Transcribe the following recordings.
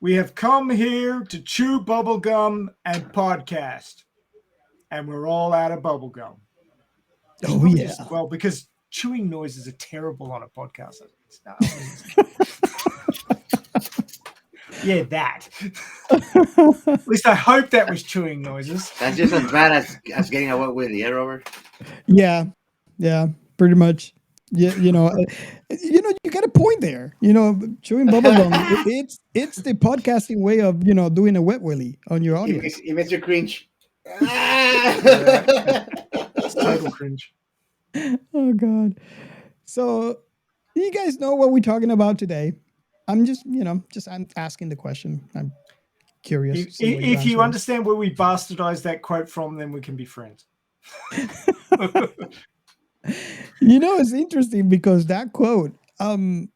We have come here to chew bubblegum and podcast. And we're all out of bubblegum. Oh, yeah. Because chewing noises are terrible on a podcast. Yeah, that. At least I hope that was chewing noises. That's just as bad as getting a wet willy, Robert? Yeah, pretty much. Yeah, you got a point there. Chewing bubblegum, it's the podcasting way of doing a wet willy on your audience. It makes you cringe. It's total cringe. Oh God! So, you guys know what we're talking about today? I'm just I'm asking the question. I'm curious. If you understand where we bastardized that quote from, then we can be friends. It's interesting because that quote, I've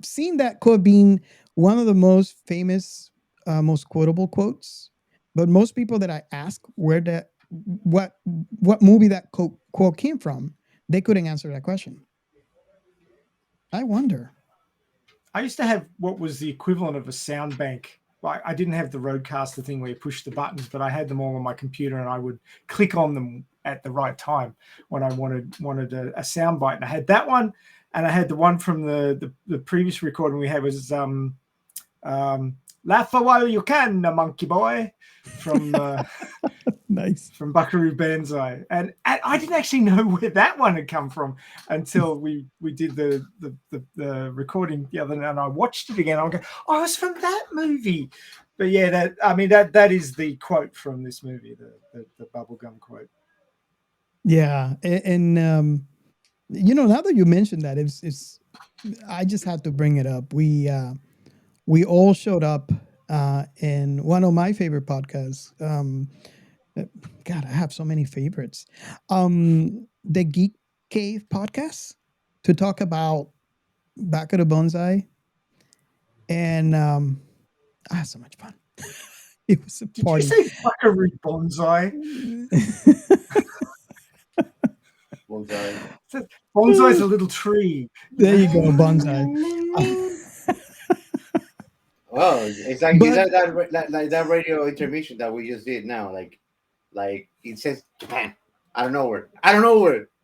seen that quote being one of the most famous, most quotable quotes. But most people that I ask what movie that quote came from, they couldn't answer that question. I wonder. I used to have what was the equivalent of a sound bank. I didn't have the Rodecaster thing where you push the buttons, but I had them all on my computer, and I would click on them at the right time when I wanted a sound bite. And I had that one, and I had the one from the previous recording we had was "Laugh a while you can, monkey boy," from nice, from Buckaroo Banzai, and I didn't actually know where that one had come from until we did the recording the other night, and I watched it again. I go, "Oh, it's from that movie." But yeah, that is the quote from this movie, the bubblegum quote. Yeah, and now that you mentioned that, it's I just had to bring it up. We all showed up in one of my favorite podcasts. God, I have so many favorites. The Geek Cave podcast to talk about Back of the Bonsai. And I had so much fun. It was a party. Did you say Buckaroo Bonsai? Bonsai is a little tree. There you go, bonsai. Oh, it's like that radio intermission that we just did now. Like it says Japan. I don't know where.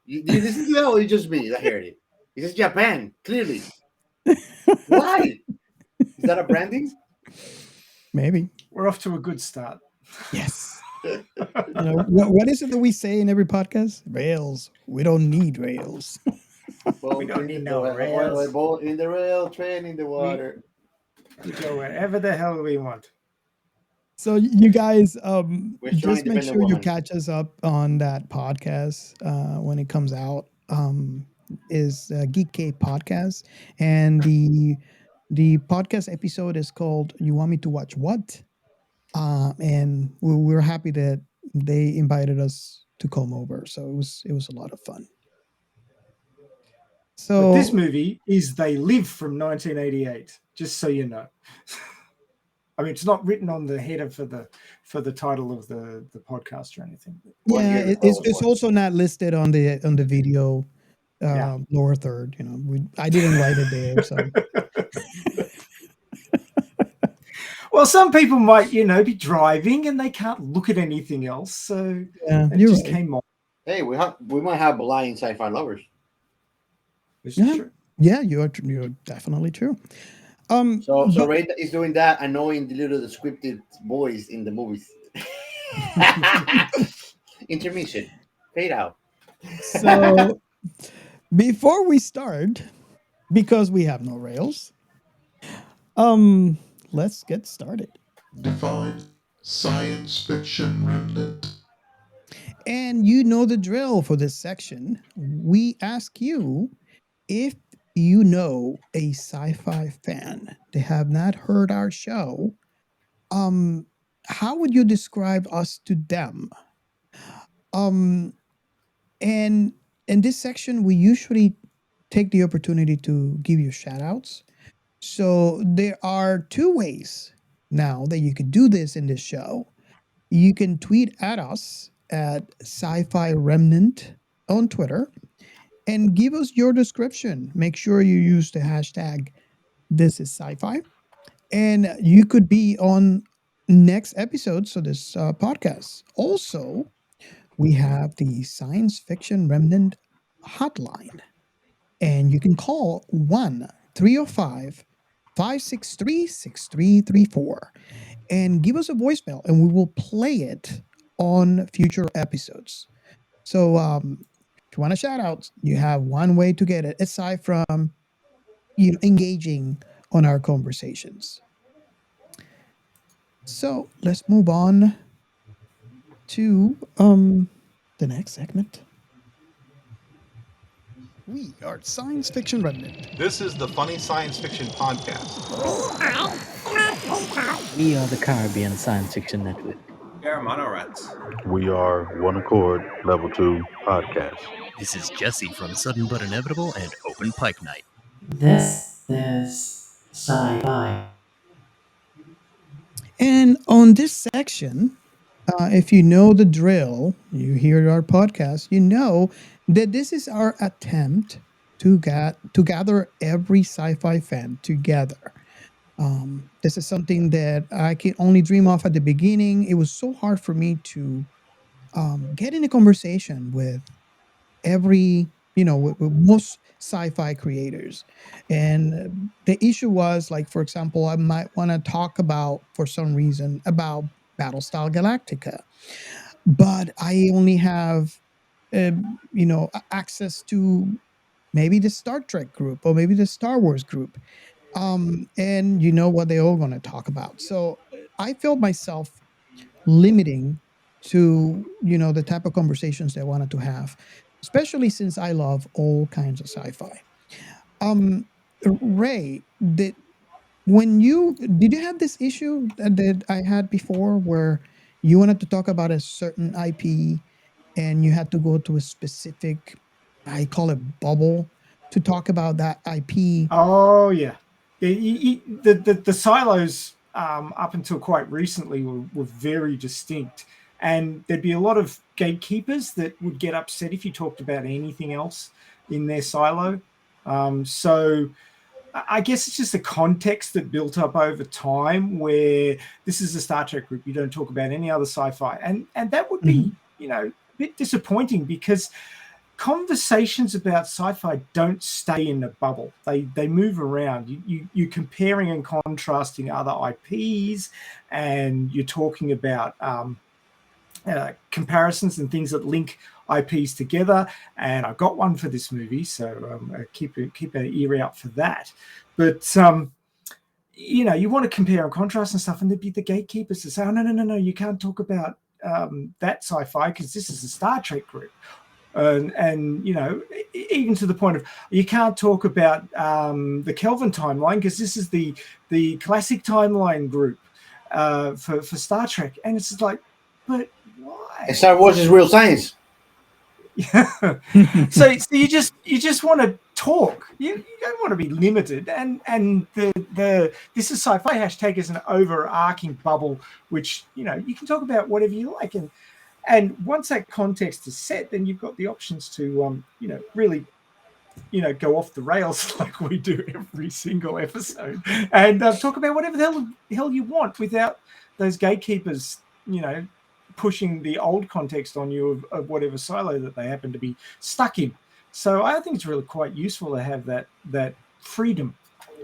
You listen to that, or it's just me that heard it? It says Japan clearly. Why? Is that a branding? Maybe. We're off to a good start. Yes. What is it that we say in every podcast? Rails. We don't need rails. Well, we don't need no rails. Boat in the rail, train in the water. We go wherever the hell we want. So you guys, just make sure you catch us up on that podcast when it comes out. Is Geek Cave podcast, and the podcast episode is called "You Want Me to Watch What?" And we're happy that they invited us to come over. So it was a lot of fun. So but this movie is They Live from 1988. Just so you know. I mean, it's not written on the header for the title of the podcast or anything. Yeah, it's also not listed on the video lower third. I didn't write it there, so. Well, some people might, be driving and they can't look at anything else, so it just came on. Hey, we might have blind sci-fi lovers. Which is true. Yeah, you're definitely true. So Ray is doing that, annoying the little scripted boys in the movies. Intermission, fade out. So before we start, because we have no rails, let's get started. Define science fiction remnant. And you know the drill for this section. We ask you if you know a sci-fi fan. They have not heard our show. How would you describe us to them? And in this section, we usually take the opportunity to give you shout outs. So there are two ways now that you could do this in this show. You can tweet at us at Sci-Fi Remnant on Twitter and give us your description. Make sure you use the hashtag This is Sci-Fi, and you could be on next episodes of this podcast. Also, we have the Science Fiction Remnant hotline, and you can call 1-305-563-6334 and give us a voicemail, and we will play it on future episodes. So, if you want a shout out, you have one way to get it aside from engaging on our conversations. So let's move on to the next segment. We are Science Fiction Remnant. This is the Funny Science Fiction Podcast. We are the Caribbean Science Fiction Network. We are Monorats. We are One Accord Level 2 Podcast. This is Jesse from Sudden But Inevitable and Open Pike Night. This is Sci-Fi. And on this section, if you know the drill, you hear our podcast, you know that this is our attempt to gather every sci-fi fan together. This is something that I can only dream of at the beginning. It was so hard for me to get in a conversation with every, with most sci-fi creators. And the issue was, like, for example, I might want to talk about, for some reason, about Battlestar Galactica, but I only have, access to maybe the Star Trek group or maybe the Star Wars group. And you know what they're all going to talk about. So I felt myself limiting to, the type of conversations they wanted to have, especially since I love all kinds of sci-fi. Ray, did you have this issue that I had before where you wanted to talk about a certain IP and you had to go to a specific, I call it bubble, to talk about that IP? Oh yeah, the silos up until quite recently were very distinct, and there'd be a lot of gatekeepers that would get upset if you talked about anything else in their silo. So I guess it's just the context that built up over time where this is a Star Trek group. You don't talk about any other sci-fi. And that would be, a bit disappointing because conversations about sci-fi don't stay in a bubble. They move around. You're comparing and contrasting other IPs, and you're talking about comparisons and things that link IPs together. And I got one for this movie, so keep an ear out for that. But you want to compare and contrast and stuff, and there'd be the gatekeepers to say, "Oh no, you can't talk about that sci-fi because this is a Star Trek group." And even to the point of you can't talk about the Kelvin timeline because this is the classic timeline group for Star Trek, and it's just like, but why? Star Wars is real science. Yeah. so you just want to talk. You don't want to be limited. And the this is sci-fi hashtag is an overarching bubble, which you can talk about whatever you like. And once that context is set, then you've got the options to really go off the rails like we do every single episode and talk about whatever the hell you want without those gatekeepers pushing the old context on you of whatever silo that they happen to be stuck in. So I think it's really quite useful to have that freedom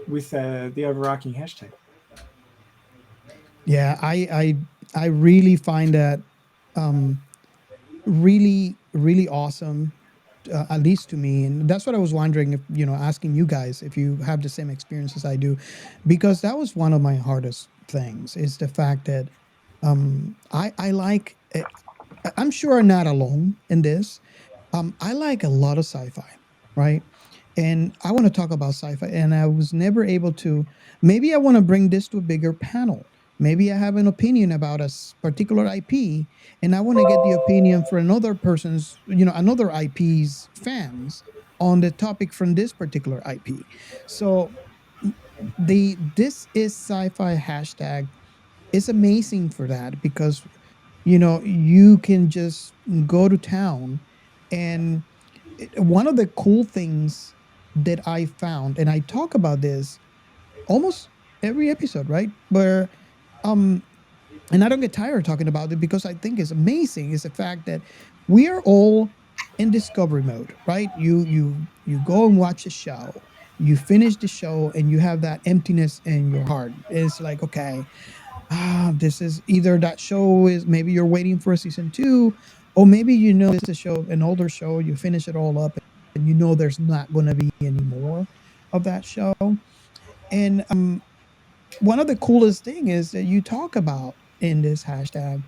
with the overarching hashtag. Yeah, I really find that really, really awesome, at least to me. And that's what I was wondering, if asking you guys if you have the same experience as I do, because that was one of my hardest things, is the fact that I like, I'm sure I'm not alone in this. I like a lot of sci-fi, right? And I want to talk about sci-fi, and I was never able to. Maybe I want to bring this to a bigger panel. Maybe I have an opinion about a particular IP, and I want to get the opinion for another person's, another IP's fans on the topic from this particular IP. So this is sci-fi hashtag is amazing for that, because you can just go to town. And one of the cool things that I found, and I talk about this almost every episode, right? Where and I don't get tired of talking about it because I think it's amazing is the fact that we are all in discovery mode, right? You go and watch a show, you finish the show, and you have that emptiness in your heart. It's like, okay, this is either that show is maybe you're waiting for a season two, or maybe it's a show, an older show, you finish it all up, and there's not going to be any more of that show. And one of the coolest thing is that you talk about in this hashtag,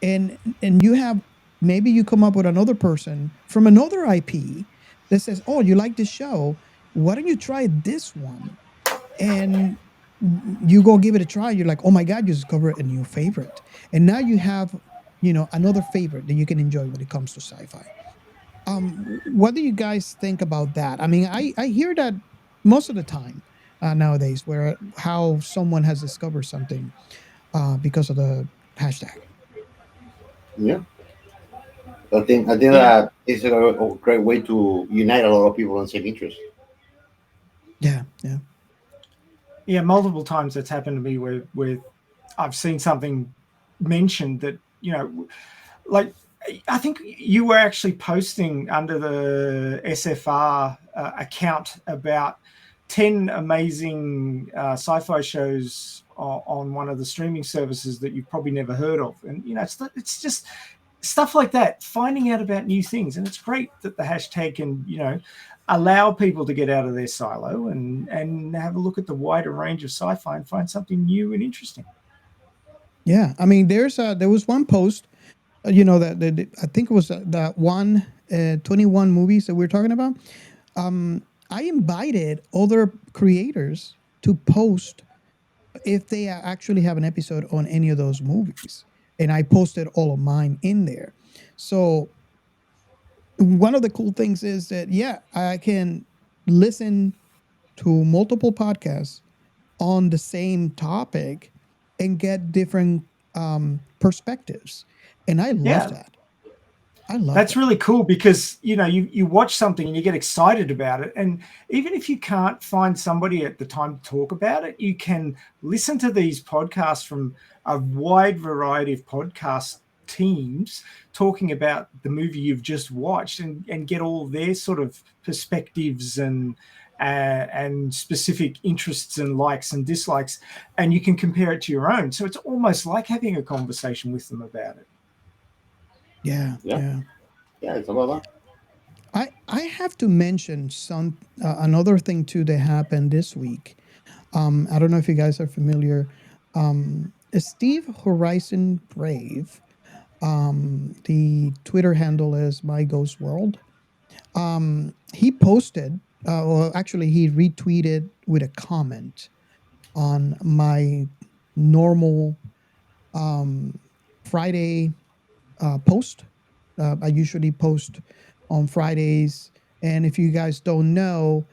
and you have maybe you come up with another person from another IP that says, "Oh, you like this show? Why don't you try this one?" And you go give it a try. You're like, "Oh my god, you discover a new favorite," and now you have another favorite that you can enjoy when it comes to sci-fi. What do you guys think about that? I mean, I hear that most of the time nowadays, where how someone has discovered something because of the hashtag. Yeah, I think Yeah, that is a great way to unite a lot of people on the same interest. Yeah, yeah, yeah. Multiple times that's happened to me where I've seen something mentioned that like I think you were actually posting under the SFR account about 10 amazing sci-fi shows on one of the streaming services that you've probably never heard of. And, it's just stuff like that, finding out about new things. And it's great that the hashtag can, allow people to get out of their silo and have a look at the wider range of sci-fi and find something new and interesting. yeah. I mean, there was one post, that I think it was that one 21 movies that we are talking about. I invited other creators to post if they actually have an episode on any of those movies, and I posted all of mine in there. So one of the cool things is that I can listen to multiple podcasts on the same topic and get different perspectives, and I love Yeah, that. I love that's that. really cool because you watch something and you get excited about it, and even if you can't find somebody at the time to talk about it, you can listen to these podcasts from a wide variety of podcast teams talking about the movie you've just watched and get all their sort of perspectives and specific interests and likes and dislikes, and you can compare it to your own. So it's almost like having a conversation with them about it. Yeah, Yeah, yeah. yeah, it's about that. I have to mention some another thing too that happened this week. I don't know if you guys are familiar. Steve Horizon Brave. The Twitter handle is My Ghost World. He posted, or actually, he retweeted with a comment on my normal Friday post. I usually post on Fridays. And if you guys don't know,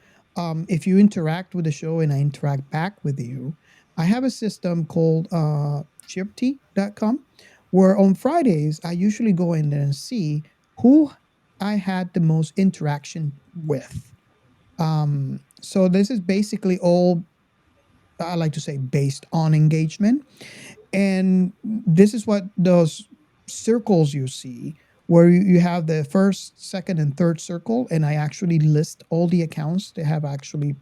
if you interact with the show and I interact back with you, I have a system called chirpty.com where on Fridays I usually go in there and see who I had the most interaction with. So this is basically all I like to say based on engagement. And this is what those circles you see, where you have the first, second, and third circle, and I actually list all the accounts that have actually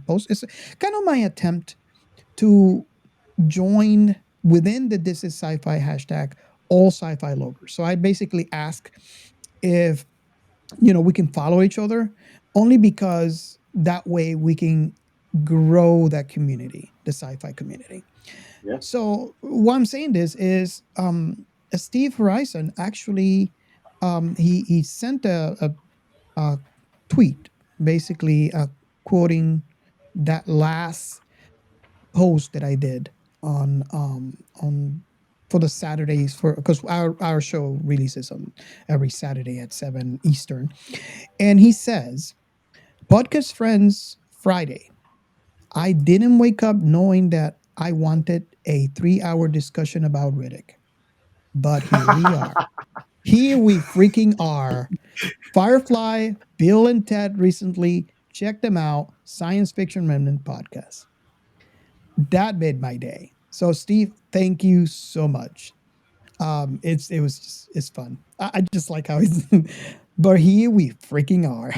post. It's kind of my attempt to join within the This Is Sci-Fi hashtag all sci-fi loggers. So I basically ask if we can follow each other, only because that way we can grow that community, the sci-fi community. Yeah. So why I'm saying this is Steve Horizon actually he sent a tweet basically quoting that last post that I did on for the Saturdays, for because our show releases on every Saturday at 7 Eastern. And he says, "Podcast friends, Friday. I didn't wake up knowing that I wanted a 3-hour discussion about Riddick. But here we are. Here we freaking are. Firefly, Bill and Ted recently. Check them out. Science Fiction Remnant podcast." that made my day. So Steve, thank you so much. It's fun. I just like how he's, but here we freaking are.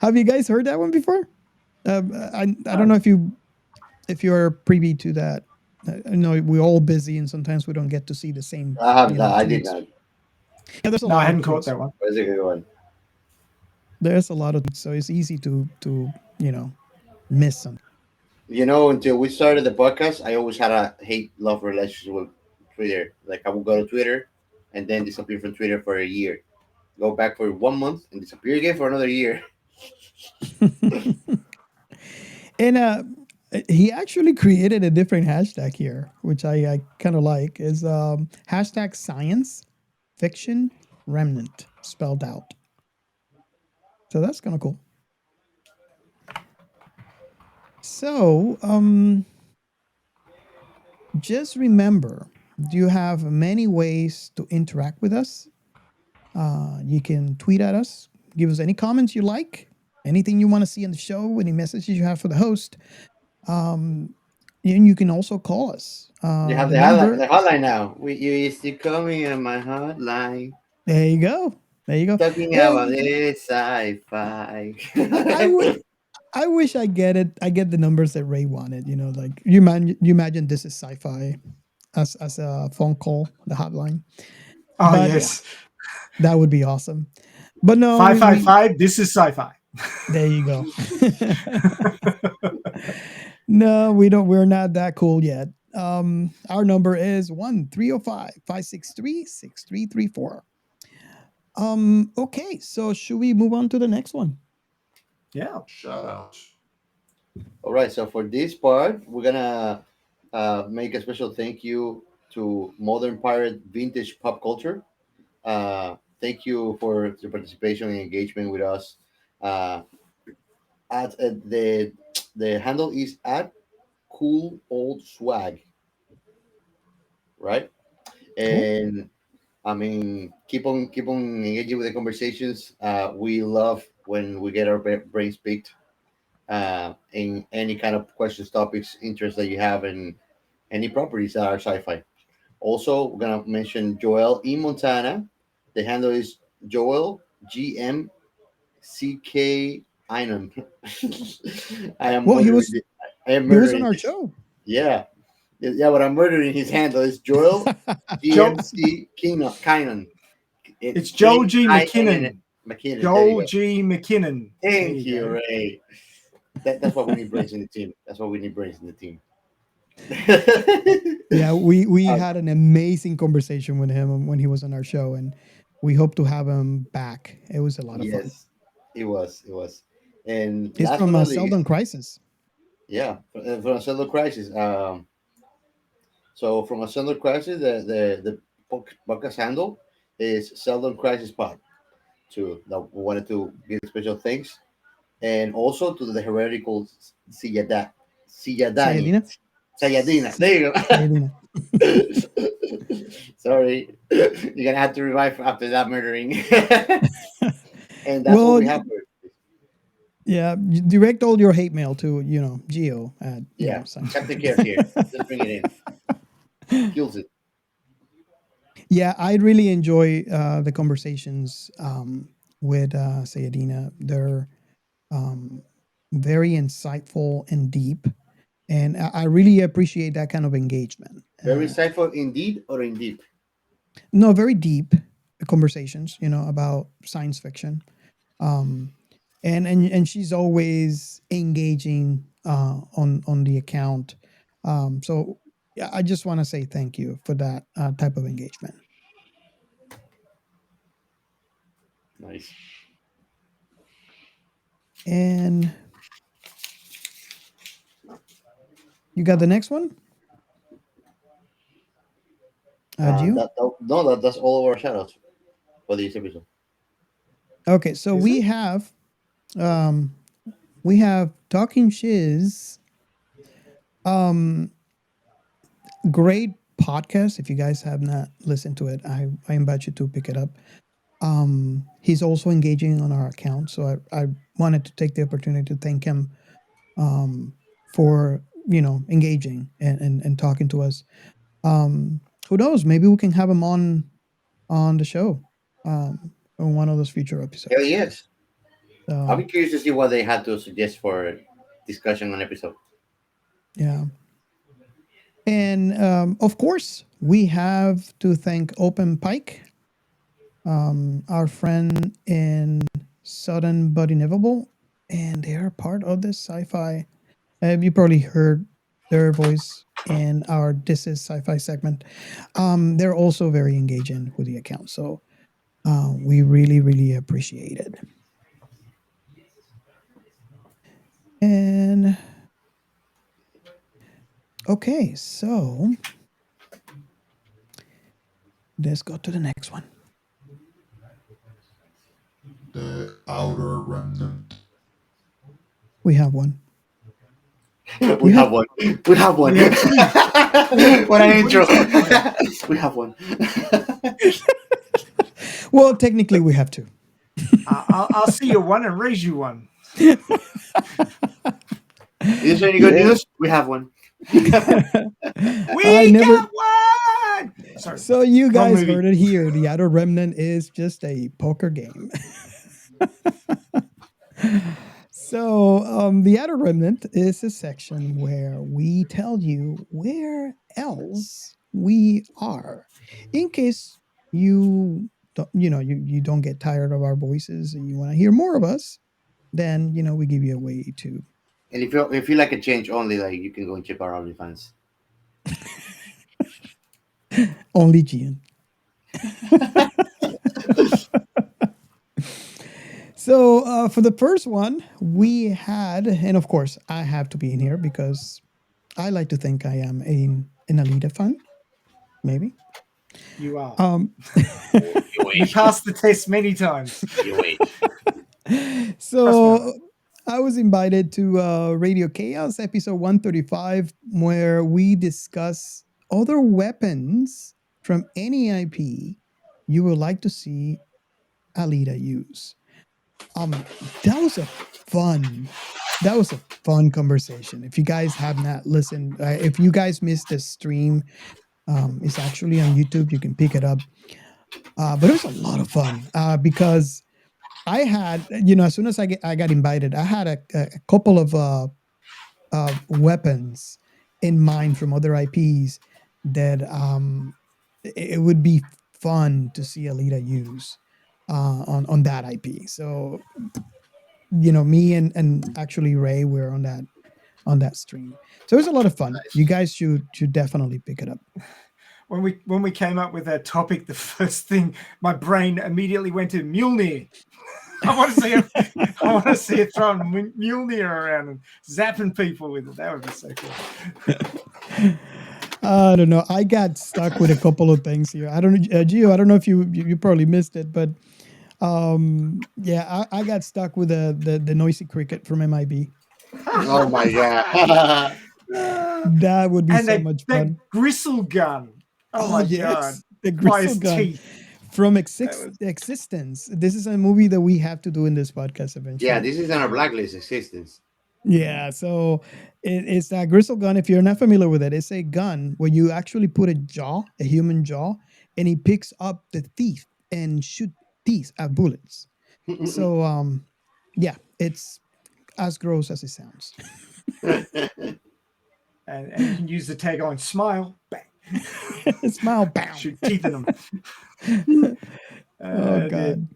Have you guys heard that one before? I don't know if you're privy to that. I know we're all busy and sometimes we don't get to see the same. I have not. I did tweets. not. Yeah, there's a No, I lot of hadn't caught tweets. that one. Where's a good one? There's a lot of tweets, so it's easy to miss something. Until we started the podcast, I always had a hate love relationship with Twitter. Like I would go to Twitter and then disappear from Twitter for a year. Go back for 1 month and disappear again for another year. And he actually created a different hashtag here, which I kind of like. Is hashtag science fiction remnant spelled out. So that's kind of cool. So just remember, you have many ways to interact with us. You can tweet at us, give us any comments you like, anything you want to see on the show, any messages you have for the host. And you can also call us. You have The the number. hotline now. You used to call me on my hotline. There you go. There you go. Talking about this sci-fi. I wish I get it. I get the numbers that Ray wanted. Like you imagine this is sci-fi as a phone call, the hotline. Oh, But yes. that would be awesome. But no, 555, this is sci-fi. there you go. No, we don't. We're not that cool yet. Our number is 1-305-563-6334. Okay, so should we move on to the next one? Yeah. Shout out. All right, so for this part, we're gonna make a special thank you to Modern Pirate Vintage Pop Culture. Thank you for your participation and engagement with us. At the handle is at Cool Old Swag, right? And I mean, keep on engaging with the conversations. We love when we get our brains picked in any kind of questions, topics, interests that you have, and any properties that are sci-fi. Also, we're gonna mention Joel in Montana. The handle is Joel GMCK Einon. I am Well, he murdering. was I am he was on murdering. our show. Yeah, but I'm murdering his handle. Is Joel GMC Kynon. It's Joel G. McKinnon. McKinnon. There you Joel go. G. McKinnon. Thank you, Ray. That's what we need brains in the team. That's what we need brains in the team. Yeah, we had an amazing conversation with him when he was on our show, and we hope to have him back. It was a lot of fun. Yes, it was. And He's last from but not Seldon least, Crisis. yeah, from a Seldon Crisis. So from a Seldon Crisis, the podcast handle is Seldon Crisis Pod. To that we wanted to give special thanks, and also to the heretical Sayyadina. Sayyadina? Sayyadina. There you go. Sayyadina. Sorry, you're gonna have to revive after that murdering. And that's Well, what we have. Yeah, you direct all your hate mail to Geo at Yeah, Captain Care here. Just bring it in. Kills it. Yeah, I really enjoy the conversations with Sayyadina. They're very insightful and deep, and I really appreciate that kind of engagement. Very insightful indeed or in deep? No, very deep conversations, about science fiction. And she's always engaging on the account. So yeah, I just want to say thank you for that type of engagement. Nice. And you got the next one? Gio? That's all of our shoutouts for this episode. Okay, so we have Talking Shiz. Great podcast. If you guys have not listened to it, I invite you to pick it up. He's also engaging on our account, so I wanted to take the opportunity to thank him for engaging and talking to us. Who knows? Maybe we can have him on the show on one of those future episodes. Hell yes. I'll be So, curious to see what they had to suggest for discussion on episode. yeah. And of course, we have to thank Open Pike, our friend in Sudden but Inevitable, and they are part of this sci-fi. You probably heard their voice in our This is Sci-Fi segment. They're also very engaging with the account, so we really, really appreciate it. And okay, so let's go to the next one. The Outer Remnant. We have one. We have one. We have one. What an intro. We have one. Well, technically, we have two. I'll see you one and raise you one. Is there any good news? We have one. We got one. Sorry. So you guys movie. heard it here. The Outer Remnant is just a poker game. So the Outer Remnant is a section where we tell you where else we are, in case you don't, you don't get tired of our voices and you want to hear more of us. Then we give you a way to. And if you like a change only, like you can go and check our OnlyFans. Only Gian. So for the first one, we had, and of course, I have to be in here because I like to think I am an Alita fan. Maybe. You are. You You passed the test many times. You wait. So I was invited to Radio Chaos episode 135, where we discuss other weapons from any IP you would like to see Alita use. That was a fun conversation. If you guys have not listened, if you guys missed the stream, it's actually on YouTube. You can pick it up. But it was a lot of fun because I had, as soon as I got invited, I had a couple of weapons in mind from other IPs that it would be fun to see Alita use on that IP. So, me and actually Ray were on that stream. So it was a lot of fun. Nice. You guys should definitely pick it up. When we came up with that topic, the first thing my brain immediately went to Mjolnir. I want to see it throwing Mjolnir around and zapping people with it. That would be so cool. I don't know. I got stuck with a couple of things here. I don't know, Gio. I don't know if you probably missed it, but yeah, I got stuck with the noisy cricket from MIB. Oh my god. That would be so much fun. That gristle gun. Oh my god. The By gristle his gun teeth. from Existence. This is a movie that we have to do in this podcast eventually. Yeah, this is on our blacklist existence. Yeah, so it's that gristle gun. If you're not familiar with it, it's a gun where you actually put a human jaw, and he picks up the teeth and shoot teeth at bullets. So, yeah, it's as gross as it sounds. And you can use the tagline "Smile, bang." Smile, bang. Shoot teeth in them. Oh god.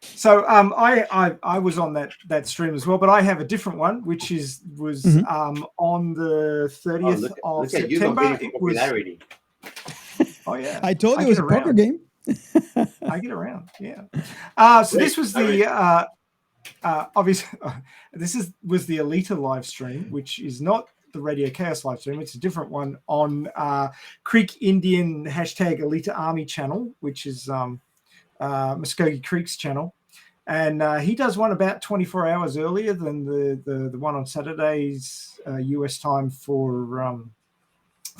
So I was on that stream as well, but I have a different one, which was on the 30th of look at you September. competing for popularity. Oh yeah, I told you it was a poker game. I get around, yeah. So this was the obviously was the Alita live stream, which is not the Radio Chaos live stream. It's a different one on Creek Indian hashtag Alita Army channel, which is Muskogee Creek's channel, and he does one about 24 hours earlier than the one on Saturdays US time for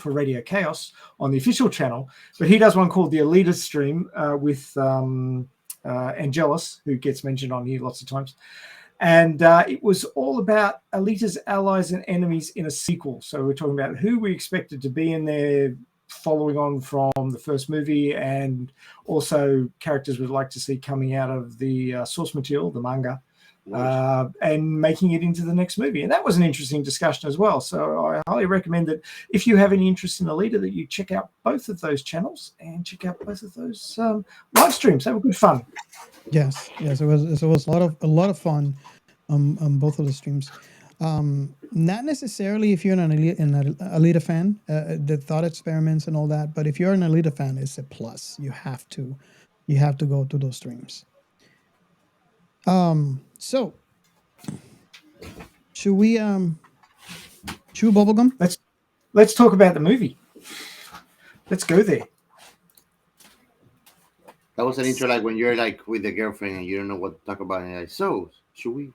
Radio Chaos on the official channel. But he does one called the Alita stream with Angelus, who gets mentioned on here lots of times. And it was all about Alita's allies and enemies in a sequel. So we're talking about who we expected to be in there, following on from the first movie, and also characters we'd like to see coming out of the source material, the manga, and making it into the next movie. And that was an interesting discussion as well. So I highly recommend that if you have any interest in Alita, that you check out both of those channels and check out both of those live streams. They were good fun. Yes, it was a lot of fun on both of the streams. Not necessarily if you're an Alita fan, the thought experiments and all that, but if you're an Alita fan, it's a plus. You have to go to those streams. So should we chew bubblegum? Let's talk about the movie. Let's go there. That was an intro, like when you're like with the girlfriend and you don't know what to talk about, and you're like, so should we?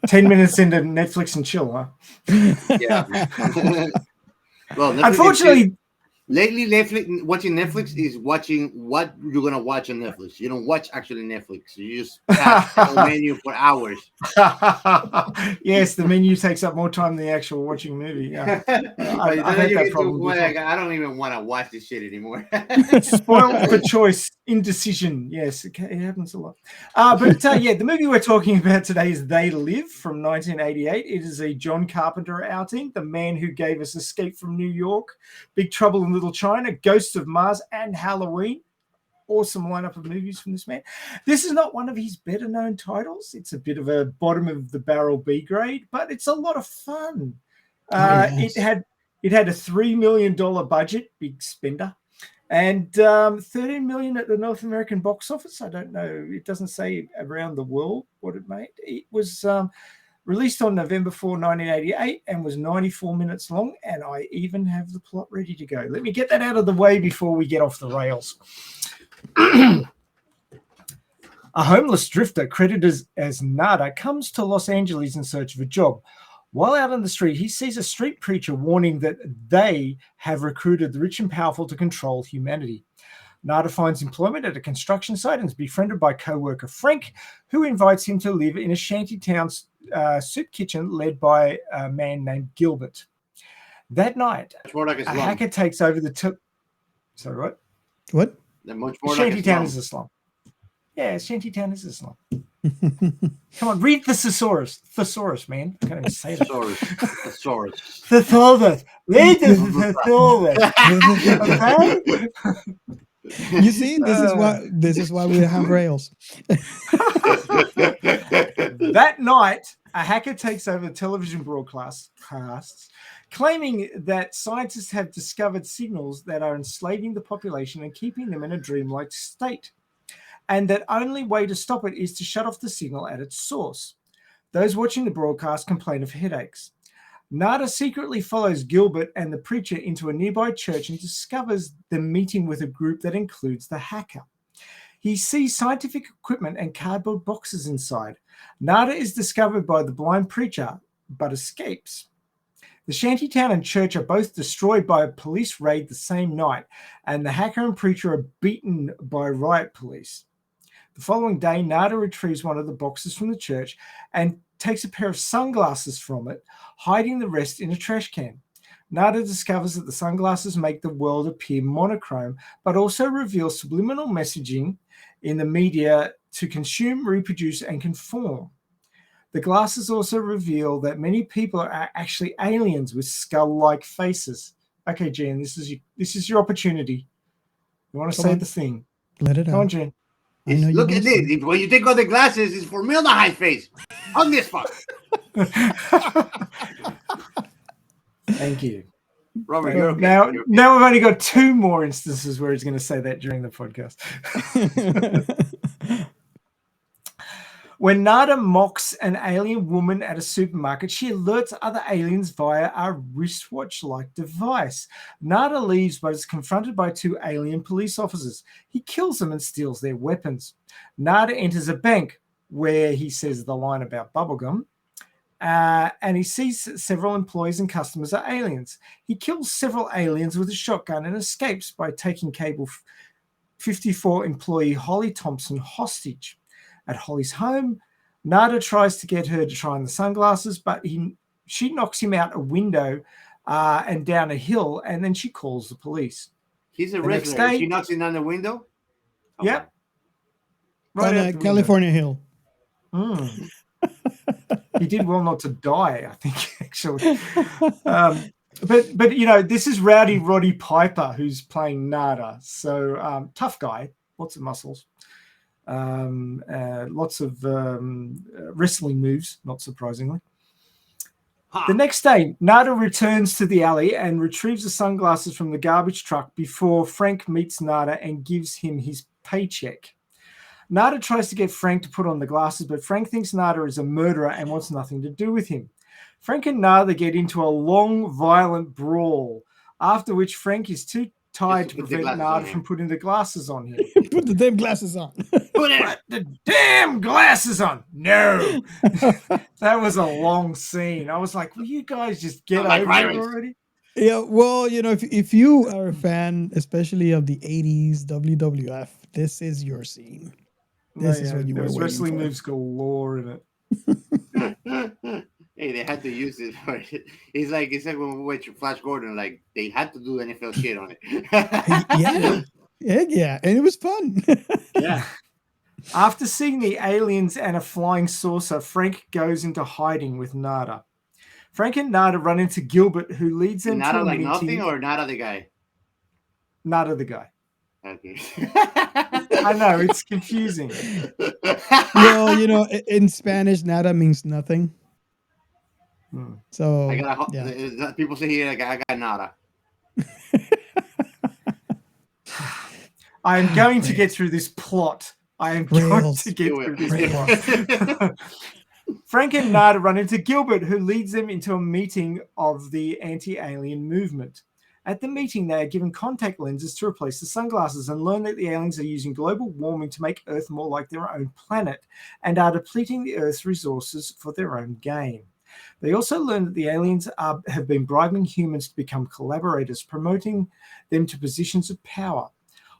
10 minutes into Netflix and chill, huh? Yeah. Well, Netflix unfortunately, lately watching Netflix is watching what you're gonna watch on Netflix. You don't watch actually Netflix. You just pass the menu for hours. Yes, the menu takes up more time than the actual watching movie. Yeah. I've had that problem. Like, I don't even want to watch this shit anymore. Spoiled for choice, indecision. Yes, it happens a lot. But the movie we're talking about today is They Live from 1988. It is a John Carpenter outing, the man who gave us Escape from New York, Big Trouble in Little China, Ghosts of Mars, and Halloween. Awesome lineup of movies from this man. This is not one of his better known titles. It's a bit of a bottom of the barrel B grade, but it's a lot of fun. It had a $3 million budget, big spender, and $13 million at the North American box office. I don't know. It doesn't say around the world what it made. It was released on November 4, 1988, and was 94 minutes long, and I even have the plot ready to go. Let me get that out of the way before we get off the rails. A homeless drifter credited as Nada comes to Los Angeles in search of a job. While out on the street, he sees a street preacher warning that they have recruited the rich and powerful to control humanity. Nada finds employment at a construction site and is befriended by co-worker Frank, who invites him to live in a shantytown soup kitchen led by a man named Gilbert. That night, a hacker takes over the... Sorry, what? What? Shantytown is a slum. Yeah, Shantytown is a slum. Come on, read the thesaurus, man. I can't even say that. Thesaurus. Read the thesaurus. Okay? You see, this is why we have rails. That night, a hacker takes over the television broadcasts, claiming that scientists have discovered signals that are enslaving the population and keeping them in a dreamlike state, and that only way to stop it is to shut off the signal at its source. Those watching the broadcast complain of headaches. Nada secretly follows Gilbert and the preacher into a nearby church and discovers them meeting with a group that includes the hacker. He sees scientific equipment and cardboard boxes inside. Nada is discovered by the blind preacher, but escapes. The shantytown and church are both destroyed by a police raid the same night, and the hacker and preacher are beaten by riot police. The following day, Nada retrieves one of the boxes from the church and takes a pair of sunglasses from it, hiding the rest in a trash can. Nada discovers that the sunglasses make the world appear monochrome, but also reveal subliminal messaging in the media to consume, reproduce, and conform. The glasses also reveal that many people are actually aliens with skull-like faces. Okay, Jen, this is your opportunity. You want to say the thing? Let it out. Come on, Jen. Look at this. When you take off the glasses, it's formaldehyde face. On this fuck. Thank you. Robert, you're okay. Now we've only got 2 more instances where he's going to say that during the podcast. When Nada mocks an alien woman at a supermarket, she alerts other aliens via a wristwatch-like device. Nada leaves but is confronted by 2 alien police officers. He kills them and steals their weapons. Nada enters a bank where he says the line about bubblegum, and he sees several employees and customers are aliens. He kills several aliens with a shotgun and escapes by taking Cable 54 employee Holly Thompson hostage. At Holly's home, Nada tries to get her to try on the sunglasses, but she knocks him out a window and down a hill, and then she calls the police. He's a The next wrestler. day- She knocks him on the window. Oh, Yep. On out a the California hill. window. He did well not to die, I think, actually. But you know, this is Rowdy Roddy Piper who's playing Nada. So tough guy, lots of muscles, lots of wrestling moves, not surprisingly. The next day, Nada returns to the alley and retrieves the sunglasses from the garbage truck before Frank meets Nada and gives him his paycheck. Nada tries to get Frank to put on the glasses, but Frank thinks Nada is a murderer and wants nothing to do with him. Frank and Nada get into a long, violent brawl, after which Frank is too tired to prevent Nada from putting the glasses on him. Put the damn glasses on. Put the damn glasses on. No. That was a long scene. I was like, will you guys just get over it already? Yeah, well, you know, if you are a fan, especially of the 80s WWF, this is your scene. This is what you were waiting wrestling for. moves galore in it. Hey, they had to use it for it. It's like when we went to Flash Gordon, like they had to do NFL shit on it. Yeah, and it was fun. Yeah. After seeing the aliens and a flying saucer, Frank goes into hiding with Nada. Frank and Nada run into Gilbert, who leads them Nada to a like meeting. nothing, or Nada the guy? Nada the guy. Okay. I know, it's confusing. Well, you know, in Spanish, nada means nothing. So people say here, I got nada. I am going to get through this plot. I am going to get through this plot. Frank and Nada run into Gilbert, who leads them into a meeting of the anti-alien movement. At the meeting, they are given contact lenses to replace the sunglasses and learn that the aliens are using global warming to make Earth more like their own planet and are depleting the Earth's resources for their own gain. They also learn that the aliens have been bribing humans to become collaborators, promoting them to positions of power.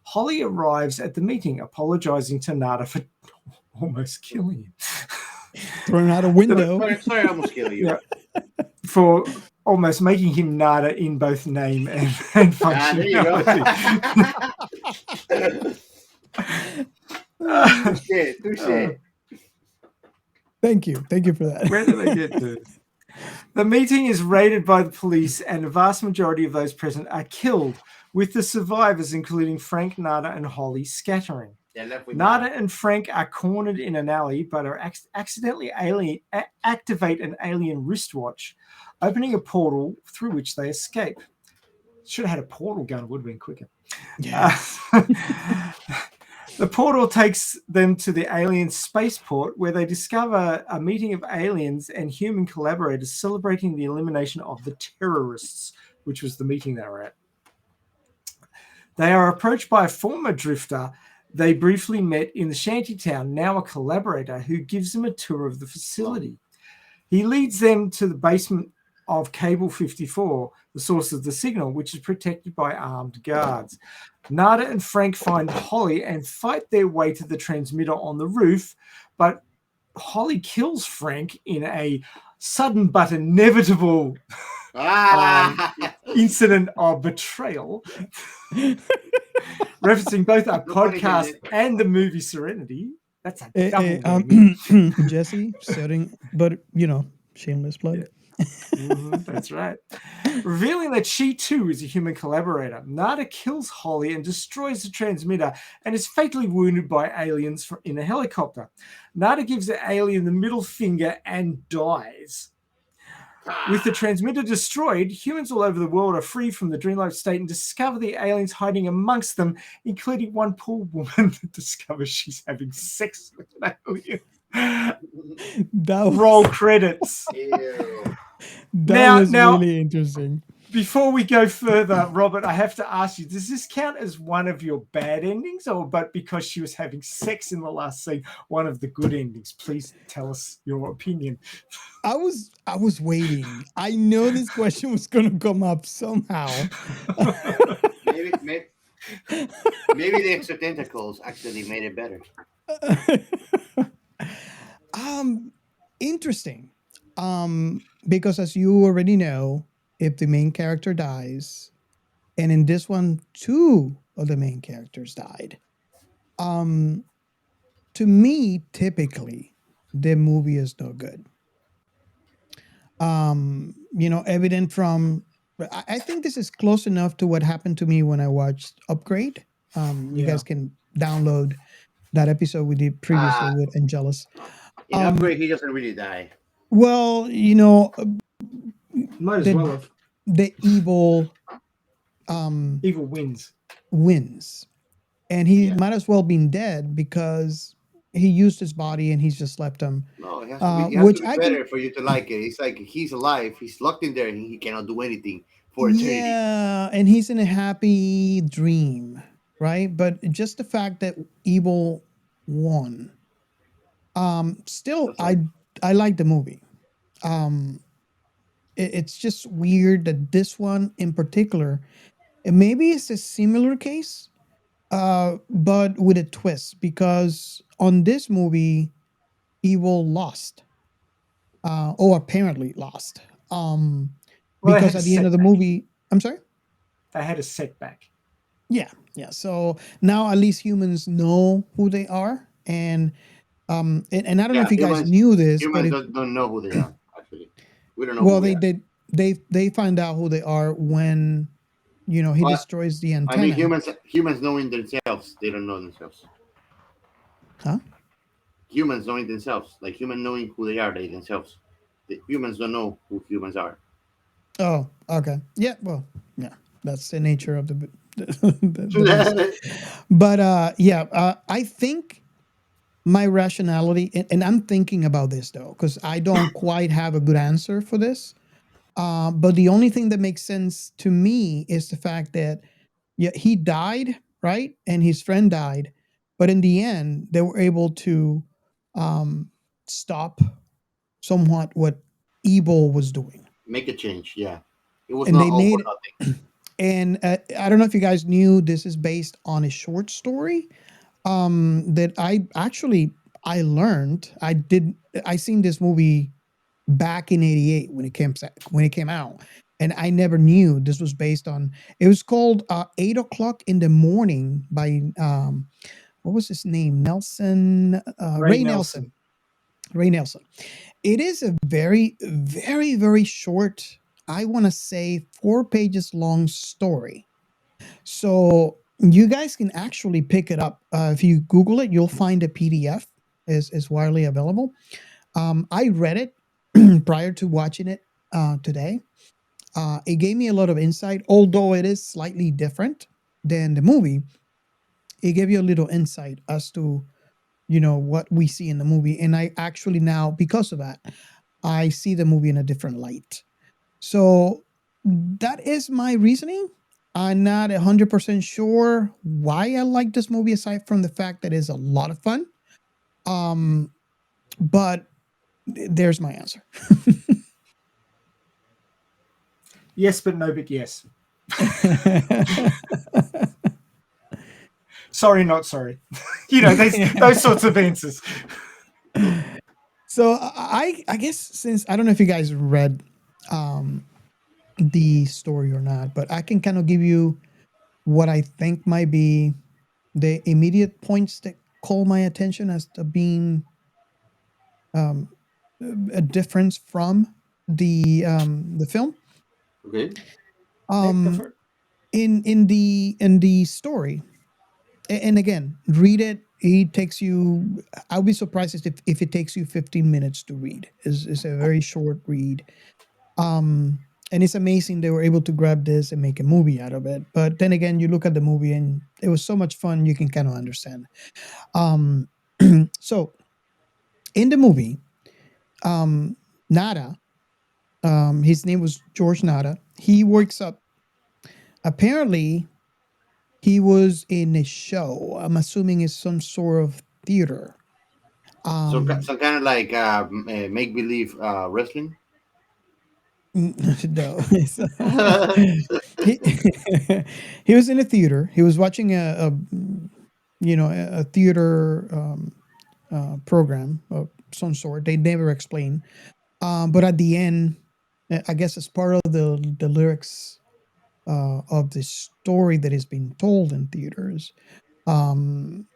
Holly arrives at the meeting, apologizing to Nada for almost killing him. Throwing out a window. Sorry, I almost killed you. Yeah. For almost making him Nada in both name and functionality. Touché. Thank you for that. Where did I get to? The meeting is raided by the police, and the vast majority of those present are killed, with the survivors, including Frank, Nada, and Holly, scattering. Nada and Frank are cornered in an alley, but are accidentally activate an alien wristwatch, opening a portal through which they escape. Should have had a portal gun; would have been quicker. Yeah. The portal takes them to the alien spaceport, where they discover a meeting of aliens and human collaborators celebrating the elimination of the terrorists, which was the meeting they were at. They are approached by a former drifter they briefly met in the shantytown, now a collaborator, who gives them a tour of the facility. He leads them to the basement of Cable 54, the source of the signal, which is protected by armed guards. Nada and Frank find Holly and fight their way to the transmitter on the roof, but Holly kills Frank in a sudden but inevitable incident of betrayal, referencing both our podcast and the movie Serenity. That's a double Jesse, but shameless plug. That's right. Revealing that she too is a human collaborator, Nada kills Holly and destroys the transmitter and is fatally wounded by aliens in a helicopter. Nada gives the alien the middle finger and dies. With the transmitter destroyed, humans all over the world are free from the dreamlike state and discover the aliens hiding amongst them, including one poor woman that discovers she's having sex with an alien. Roll credits. That was really interesting. Before we go further, Robert, I have to ask you, does this count as one of your bad endings, but because she was having sex in the last scene, one of the good endings? Please tell us your opinion. I was waiting. I know this question was going to come up somehow. Maybe the extra tentacles actually made it better. Interesting. Because as you already know, if the main character dies, and in this one, two of the main characters died. To me, typically, the movie is no good. Evident from, I think this is close enough to what happened to me when I watched Upgrade. You guys can download that episode we did previously with Angelus. In Upgrade, he doesn't really die. Well, Might as well have. the evil Evil wins. And he might as well been dead because he used his body and he's just left him. No, it has to be better for you to like it. It's like he's alive, he's locked in there, and he cannot do anything for eternity. Yeah, and he's in a happy dream, right? But just the fact that evil won. Still, I like the movie. It's just weird that this one in particular, and maybe it's a similar case, but with a twist, because on this movie, evil lost, or apparently lost. Because at the end of the movie, I'm sorry? They had a setback. Yeah. So now at least humans know who they are, and I don't know if you guys knew this, humans but don't know who they are. Actually, we don't know. Well, they find out who they are when he destroys the antenna. I mean, humans knowing themselves, they don't know themselves. Huh? Humans knowing themselves, like humans knowing who they are, they themselves. The humans don't know who humans are. Oh, okay. Yeah. Well, yeah. That's the nature of the but I think my rationality, and I'm thinking about this though, because I don't quite have a good answer for this. But the only thing that makes sense to me is the fact that he died, right? And his friend died. But in the end, they were able to stop somewhat what evil was doing. Make a change, yeah. It was and not they all made for nothing. And I don't know if you guys knew, this is based on a short story that I learned. I seen this movie back in '88 when it came out, and I never knew this was based on. It was called 8 o'clock in the morning by what was his name? Ray Nelson. Ray Nelson. It is a very, very, very short, I want to say 4 pages long story. So you guys can actually pick it up. If you Google it, you'll find a PDF is widely available. I read it prior to watching it today. It gave me a lot of insight, although it is slightly different than the movie. It gave you a little insight as to what we see in the movie, and I actually now, because of that, I see the movie in a different light. So that is my reasoning. I'm not 100% sure why I like this movie, aside from the fact that it's a lot of fun. But there's my answer. Yes, but no, but yes. Sorry, not sorry. Those sorts of answers. So I guess, since I don't know if you guys read the story or not, but I can kind of give you what I think might be the immediate points that call my attention as to being a difference from the film. Okay. In the story, and again, read it. It takes you. I'll be surprised if it takes you 15 minutes to read. It's a very short read. And it's amazing they were able to grab this and make a movie out of it. But then again, you look at the movie and it was so much fun, you can kind of understand. So in the movie, Nada, his name was George Nada. He works up. Apparently, he was in a show. I'm assuming it's some sort of theater. So kind of like make believe wrestling. No. He was in a theater. He was watching a theater program, some sort. They never explain. But at the end, I guess it's part of the lyrics of the story that is being told in theaters. Um,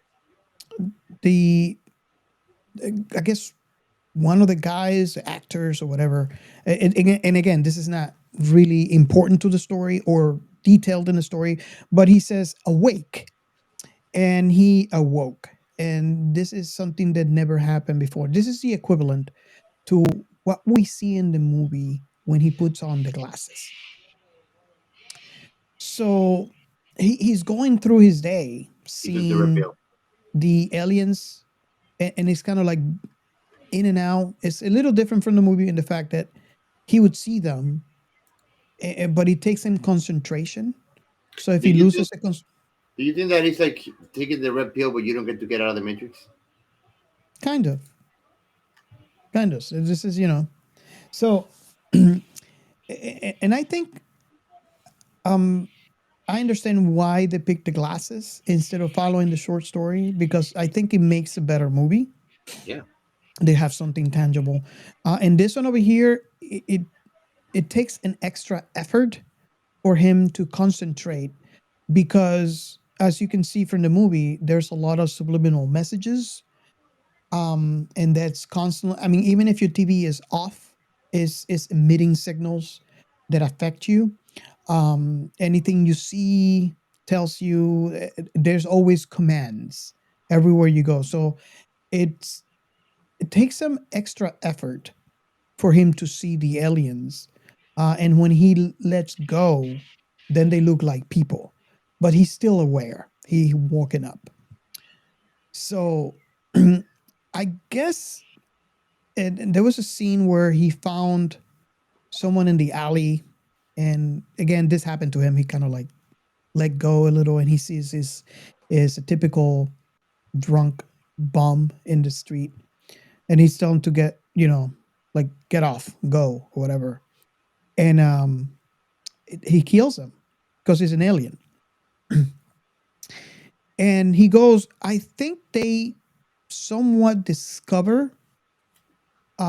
the I guess one of the guys, actors or whatever, and again, this is not really important to the story or detailed in the story, but he says awake, and he awoke, and this is something that never happened before. This is the equivalent to what we see in the movie when he puts on the glasses. So he's going through his day He took the red seeing pill. the aliens, and it's kind of like in and out. It's a little different from the movie in the fact that he would see them, but it takes him concentration. So if Do he you think? loses the Do you think that he's like taking the red pill, but you don't get out of the matrix? kind of, So this is so, and I think I understand why they picked the glasses instead of following the short story, because I think it makes a better movie. Yeah. They have something tangible, and this one over here, it takes an extra effort for him to concentrate, because as you can see from the movie, there's a lot of subliminal messages, and that's constantly, I mean, even if your TV is off, is emitting signals that affect you. Anything you see tells you, there's always commands everywhere you go. So it takes some extra effort for him to see the aliens, and when he lets go, then they look like people, but he's still aware. He woken up. So I guess, and there was a scene where he found someone in the alley, and again, this happened to him. He kind of like let go a little, and he sees his is a typical drunk bum in the street, and he's telling him to get, like, get off, go, or whatever. And he kills him because he's an alien. And he goes, I think they somewhat discover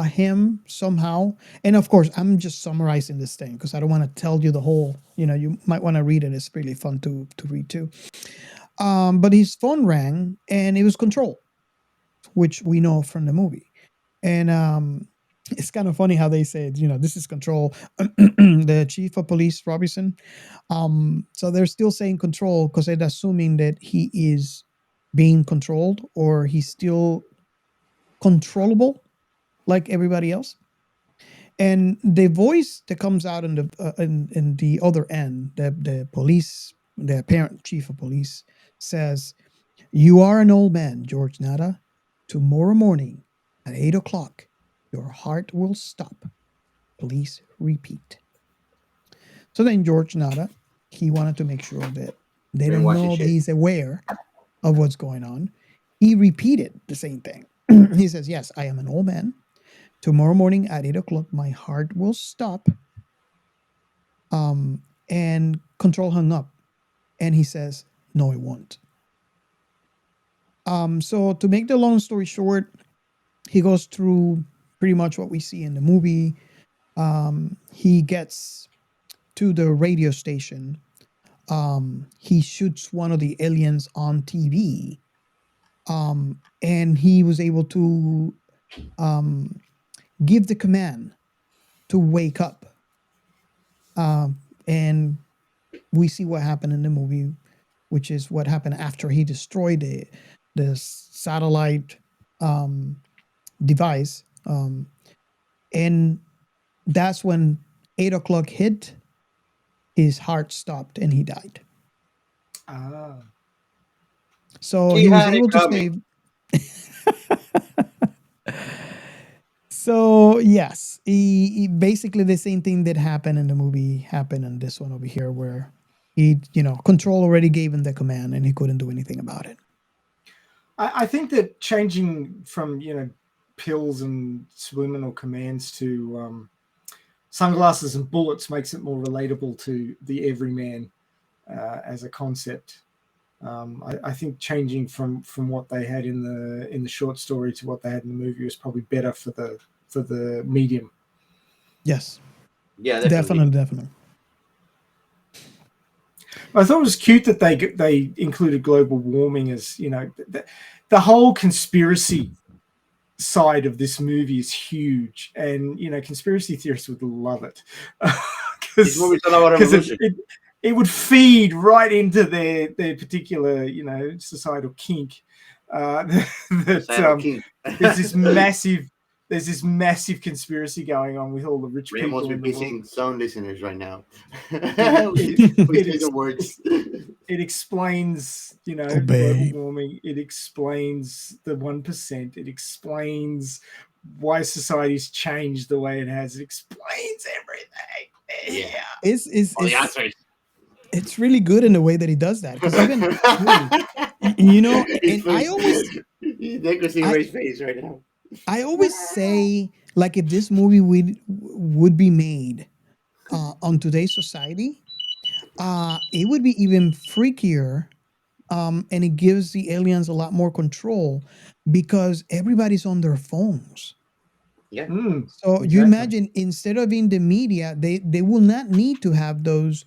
him somehow. And of course, I'm just summarizing this thing because I don't want to tell you the whole, you might want to read it. It's really fun to read too. But his phone rang and it was Control, which we know from the movie. And it's kind of funny how they said, this is Control, the chief of police, Robinson. So they're still saying Control because they're assuming that he is being controlled, or he's still controllable like everybody else. And the voice that comes out in the other end, the police, the apparent chief of police, says, "You are an old man, George Nada. Tomorrow morning at 8 o'clock, your heart will stop. Please repeat." So then George Nada, he wanted to make sure that they don't know that he's aware of what's going on. He repeated the same thing. He says, "Yes, I am an old man. Tomorrow morning at 8 o'clock, my heart will stop." And Control hung up. And he says, "No, it won't." So to make the long story short, he goes through pretty much what we see in the movie. He gets to the radio station. He shoots one of the aliens on TV. And he was able to give the command to wake up. And we see what happened in the movie, which is what happened after he destroyed the satellite device. And that's when 8 o'clock hit, his heart stopped and he died. So he was able to save. So yes, he basically the same thing that happened in the movie happened in this one over here, where he, Control already gave him the command and he couldn't do anything about it. I think that changing from pills and subliminal commands to sunglasses and bullets makes it more relatable to the everyman as a concept. I think changing from what they had in the short story to what they had in the movie was probably better for the medium. Yes. Yeah, Definitely. I thought it was cute that they included global warming as, you know, the whole conspiracy side of this movie is huge, and you know, conspiracy theorists would love it This movie's all about because evolution. it would feed right into their particular, you know, societal kink. Societal kink. There's this massive conspiracy going on with all the rich Ray must people be in the world. pissing some listeners right now. It the words. It explains, you know, Obey. global warming. It explains the 1%. It explains why society's changed the way it has. It explains everything. Yeah. It's really good in the way that he does that. Because even, you know, and I always... They could see Ray's face right now. I always say, like, if this movie would be made on today's society, it would be even freakier, and it gives the aliens a lot more control because everybody's on their phones. Yeah. So you imagine, instead of in the media, they will not need to have those,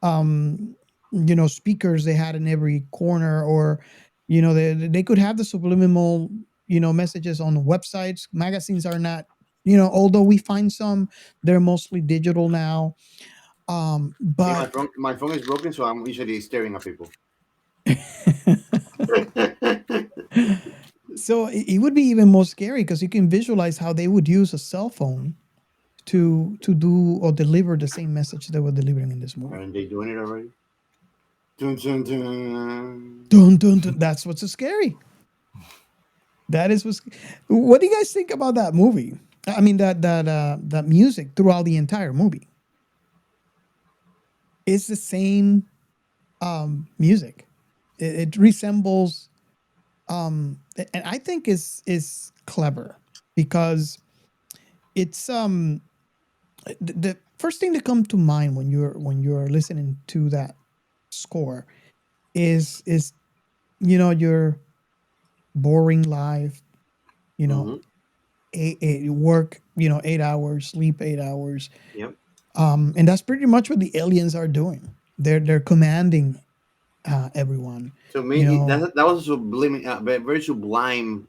you know, speakers they had in every corner, or, you know, they could have the subliminal, you know, messages on websites. Magazines are not, you know, although we find some, they're mostly digital now. But my phone is broken, so I'm usually staring at people. so it would be even more scary because you can visualize how they would use a cell phone to do or deliver the same message they were delivering in this movie. Aren't they doing it already? Dun, dun, dun. Dun, dun, dun. That's what's so scary. That is what do you guys think about that movie? I mean, that music throughout the entire movie. It's the same music. It resembles, and I think is clever because it's the first thing that comes to mind when you're listening to that score is you know, your boring life, you know, work, you know, 8 hours, sleep 8 hours. Yep. And that's pretty much what the aliens are doing. They're commanding everyone. So maybe that was a very sublime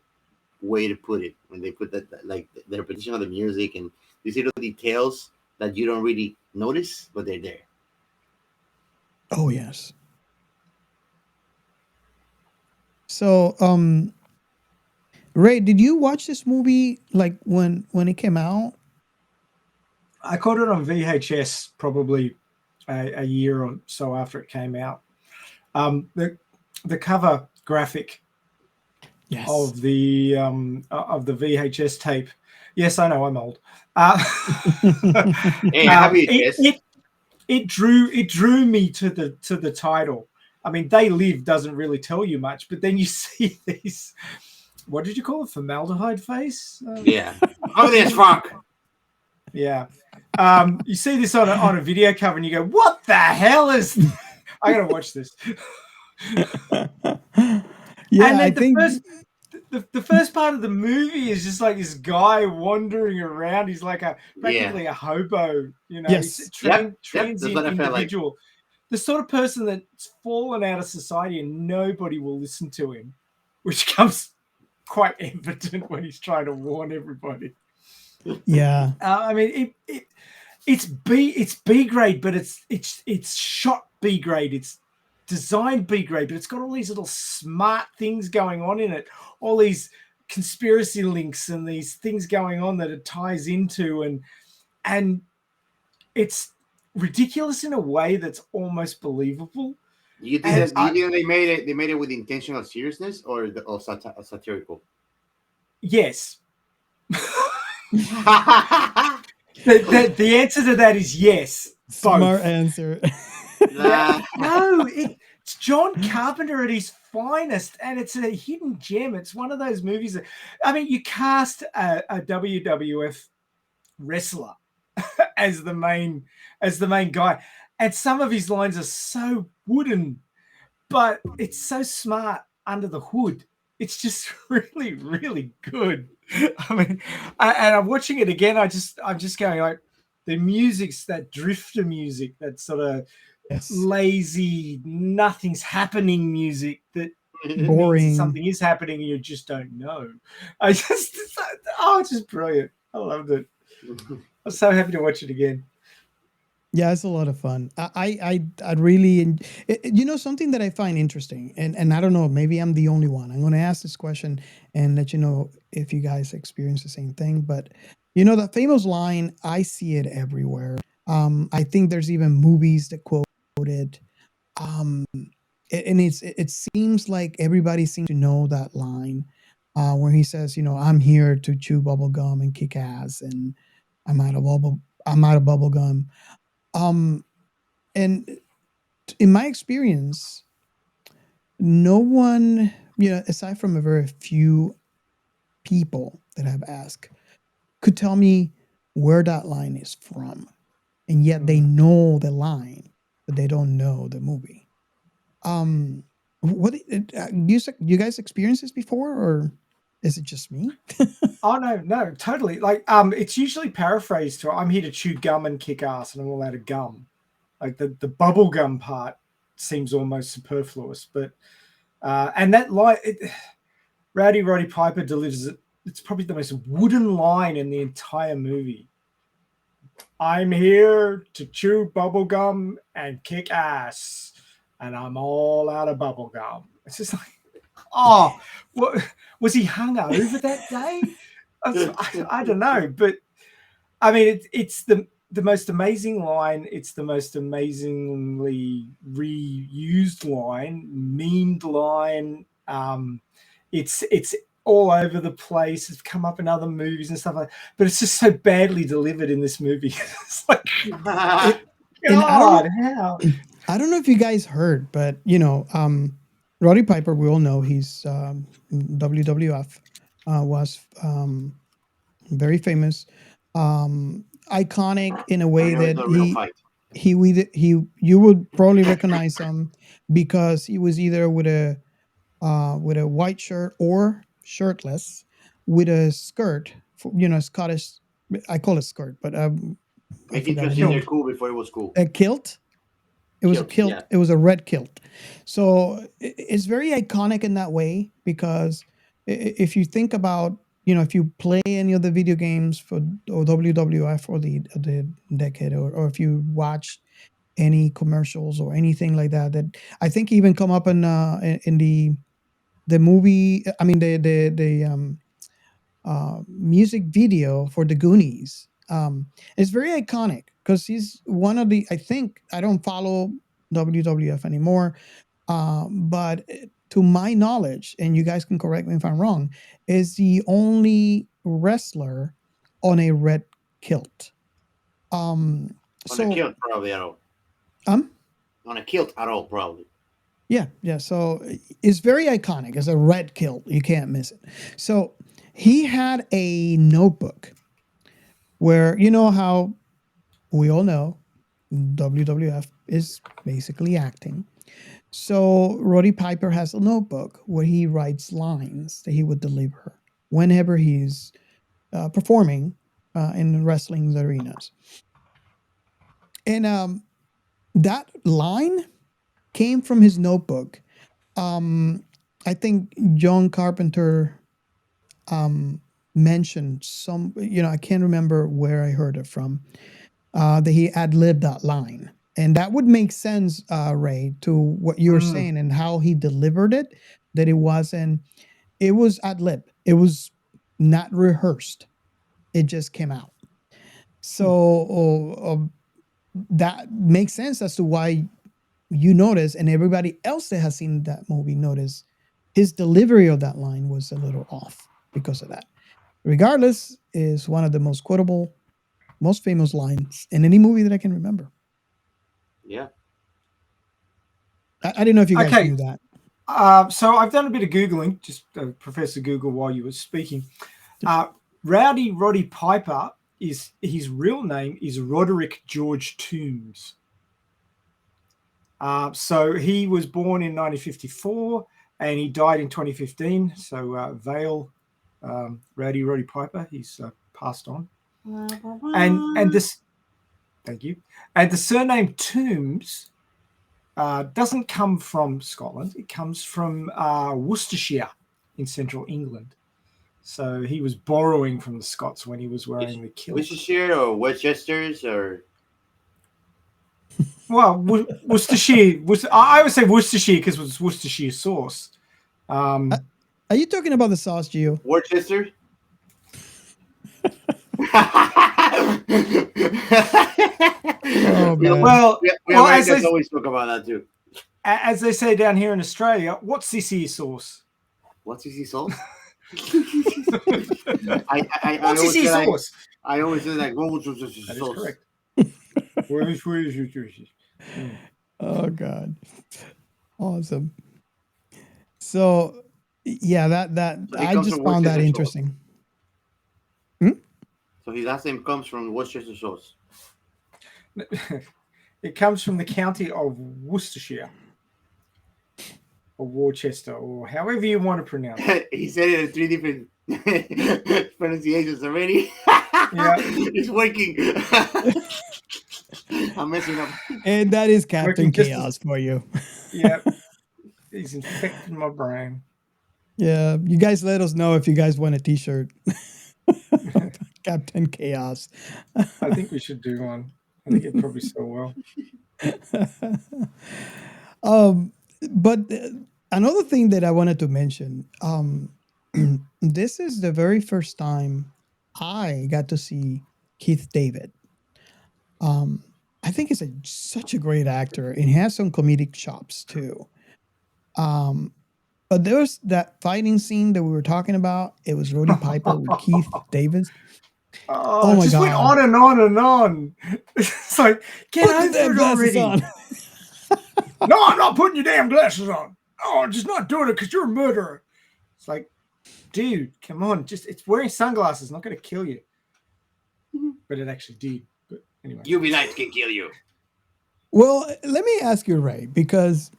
way to put it, when they put that, like the repetition of the music and these little details that you don't really notice, but they're there. Oh yes. So Ray, did you watch this movie like when it came out? I caught it on VHS probably a year or so after it came out. The cover graphic of the VHS tape. Yes, I know I'm old. It drew me to the title. I mean, They Live doesn't really tell you much, but then you see these. What did you call it? Formaldehyde face? Yeah. Oh, this fuck. Yeah. You see this on a video cover and you go, what the hell is I gotta watch this. Yeah, and then I think the first part of the movie is just like this guy wandering around. He's like practically a hobo, you know. Yes. He's a transient individual. Like. The sort of person that's fallen out of society and nobody will listen to him, which comes quite evident when he's trying to warn everybody. Yeah. I mean, it's B grade, but it's shot B grade. It's designed B grade, but it's got all these little smart things going on in it. All these conspiracy links and these things going on that it ties into, and it's ridiculous in a way that's almost believable. You think they made it with intentional seriousness or satirical? Yes. The answer to that is yes. Both. Smart answer. No, it's John Carpenter at his finest, and it's a hidden gem. It's one of those movies that, I mean, you cast a WWF wrestler as the main guy, and some of his lines are so wooden, but it's so smart under the hood. It's just really, really good. I mean, and I'm watching it again. I'm just going like, the music's that drifter music, that sort of lazy, nothing's happening music that Boring. means that something is happening and you just don't know. It's just brilliant. I loved it. I'm so happy to watch it again. Yeah, it's a lot of fun. I really, something that I find interesting, and I don't know, maybe I'm the only one. I'm going to ask this question and let you know if you guys experience the same thing. But the famous line, I see it everywhere. I think there's even movies that quote it. And it seems like everybody seems to know that line, where he says, I'm here to chew bubble gum and kick ass, and I'm out of bubble gum. And in my experience, no one, aside from a very few people that I've asked, could tell me where that line is from. And yet they know the line, but they don't know the movie. What you guys experienced this before, or is it just me? Oh no, totally. Like, it's usually paraphrased to "I'm here to chew gum and kick ass, and I'm all out of gum." Like the bubble gum part seems almost superfluous, but and that line, Rowdy Roddy Piper delivers it. It's probably the most wooden line in the entire movie. I'm here to chew bubble gum and kick ass, and I'm all out of bubble gum. It's just like, oh, what was he hungover that day? I don't know, but I mean, it's the most amazing line. It's the most amazingly reused line, memed line. It's all over the place. It's come up in other movies and stuff like that, but it's just so badly delivered in this movie. It's like, I don't know if you guys heard, but Roddy Piper, we all know he's WWF, was very famous, iconic in a way that you would probably recognize him because he was either with a white shirt or shirtless with a skirt, Scottish. I call it skirt, but making transgender cool before it was cool. A kilt. It was a kilt. Yeah. It was a red kilt. So it's very iconic in that way because if you think about, if you play any of the video games for or WWF or the decade, or if you watch any commercials or anything like that, that I think even come up in the movie. I mean the music video for the Goonies. It's very iconic because he's one of the. I don't follow WWF anymore, but to my knowledge, and you guys can correct me if I'm wrong, is the only wrestler on a red kilt. On a kilt, probably at all. On a kilt at all, probably. Yeah. So it's very iconic. It's a red kilt. You can't miss it. So he had a notebook where, how we all know WWF is basically acting. So Roddy Piper has a notebook where he writes lines that he would deliver whenever he's performing in wrestling arenas. And that line came from his notebook. I think John Carpenter mentioned some, I can't remember where I heard it from, that he ad-libbed that line. And that would make sense, Ray, to what you were saying and how he delivered it, that it was ad-lib. It was not rehearsed. It just came out. So that makes sense as to why you notice, and everybody else that has seen that movie notice, his delivery of that line was a little off because of that. Regardless, is one of the most quotable, most famous lines in any movie that I can remember. Yeah. I didn't know if you guys knew that. So I've done a bit of Googling, just Professor Google while you were speaking. Rowdy Roddy Piper, his real name is Roderick George Toombs. So he was born in 1954 and he died in 2015. So Vale, Roddy Piper, he's passed on. And this, thank you. And the surname Tombs doesn't come from Scotland. It comes from Worcestershire in central England. So he was borrowing from the Scots when he was wearing the kilt. Worcestershire or Westchesters or... Well, Worcestershire. I would say Worcestershire because it was Worcestershire sauce. Are you talking about the sauce, Gio? Worcester? Oh, man. Well, as they always talk about that too. As they say down here in Australia, what's this here sauce? What's this sauce? What's this here sauce? I always say like, that is correct. Oh God, awesome. So yeah, that I just found that interesting. So his last name comes from Worcestershire sauce. It comes from the county of Worcestershire, or Worcester, or however you want to pronounce it. He said it in 3 different pronunciations already. Yeah, it's working. I'm messing up. And that is Captain Chaos for you. Yeah, he's infected my brain. Yeah, you guys let us know if you guys want a T-shirt. Captain Chaos. I think we should do one. I think it'd probably sell well. But another thing that I wanted to mention, this is the very first time I got to see Keith David. I think he's such a great actor, and he has some comedic chops too. But there was that fighting scene that we were talking about. It was Roddy Piper with Keith David. Oh my God. Went on and on and on. It's like, get over it already. No, I'm not putting your damn glasses on. Oh, I'm just not doing it because you're a murderer. It's like, dude, come on. It's wearing sunglasses, not going to kill you. But it actually did. But anyway. UV lights can kill you. Well, let me ask you, Ray, because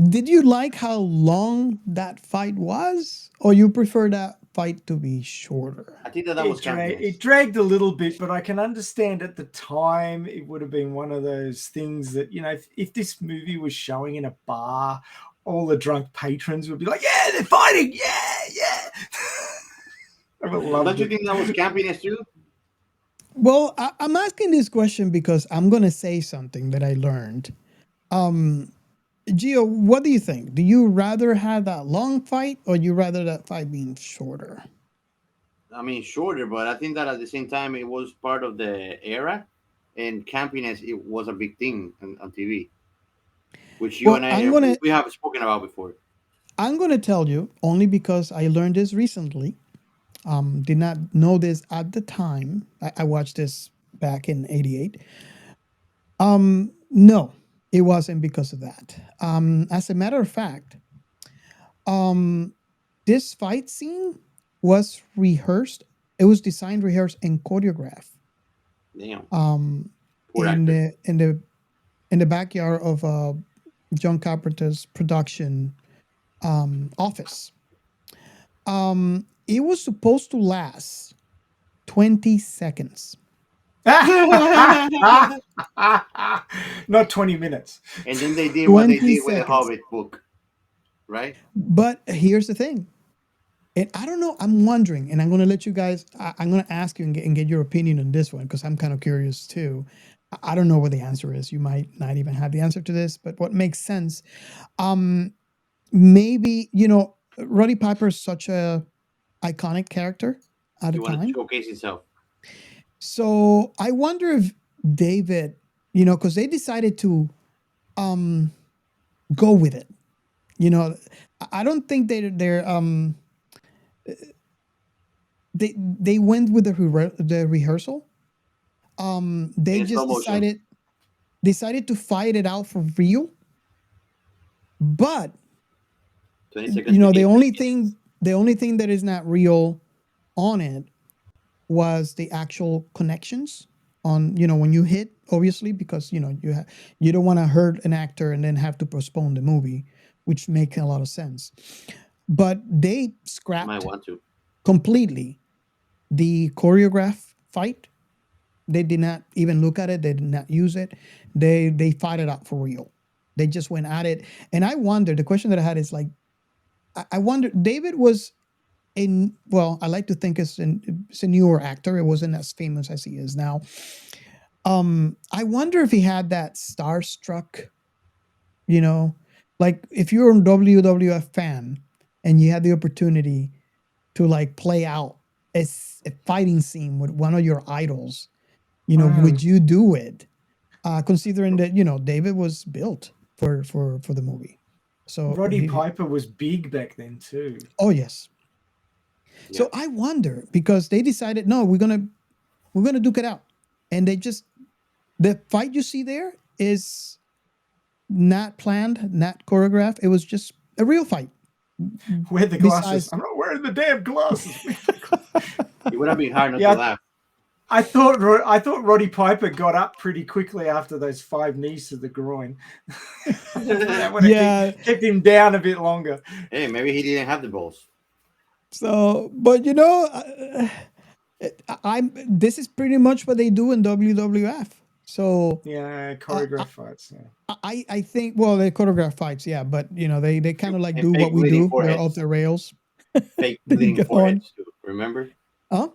did you like how long that fight was? Or you prefer that fight to be shorter? I think that was it dragged a little bit, but I can understand at the time it would have been one of those things that, you know, if this movie was showing in a bar, all the drunk patrons would be like, yeah, they're fighting. Yeah. Don't you think that was campiness too? Well, I'm asking this question because I'm going to say something that I learned. Gio, what do you think? Do you rather have that long fight or you rather that fight being shorter? I mean, shorter, but I think that at the same time it was part of the era, and campiness, it was a big thing on TV, which you and I we have spoken about before. I'm going to tell you only because I learned this recently. Did not know this at the time. I watched this back in '88. No, it wasn't because of that. As a matter of fact, this fight scene was rehearsed. It was designed, rehearsed, and choreographed. Damn. In the backyard of John Carpenter's production office. It was supposed to last 20 seconds. Not 20 minutes. And then they did what they did with the Hobbit book, right? But here's the thing. And I don't know. I'm wondering, and I'm going to let you guys, I'm going to ask you and get your opinion on this one because I'm kind of curious too. I don't know what the answer is. You might not even have the answer to this, but what makes sense? Maybe, you know, Roddy Piper is such a iconic character at the time. To showcase himself. So I wonder if David, you know, because they decided to go with it. You know, I don't think they went with the rehearsal. They just decided to fight it out for real. But you know, the only thing that is not real on it was the actual connections on when you hit, obviously, because you don't want to hurt an actor and then have to postpone the movie, which makes a lot of sense. But they I might scrapped want to. completely the choreographed fight. They did not even look at it. They did not use it. They fought it out for real. They just went at it. And I wonder, the question that I had is like, I wonder, David was well, I like to think it's a newer actor. It wasn't as famous as he is now. I wonder if he had that starstruck, like if you're a WWF fan and you had the opportunity to like play out a fighting scene with one of your idols, would you do it? Considering that David was built for the movie, so Roddy Piper was big back then too. Oh yes. Yeah. So I wonder, because they decided, no, we're gonna duke it out, and the fight you see there is not planned, not choreographed. It was just a real fight. Wear the glasses. Besides- I'm not wearing the damn glasses. It would have been hard not Yeah. to laugh. I thought Roddy Piper got up pretty quickly after those 5 knees to the groin. That would have kept him down a bit longer. Hey, maybe he didn't have the balls. So, but this is pretty much what they do in WWF. So yeah, choreographed fights. Yeah. I think, well, they choreograph fights, yeah, but they kind of like And do fake what we bleeding do. They're foreheads. off the rails. Fake They bleeding go foreheads too. Remember? Huh?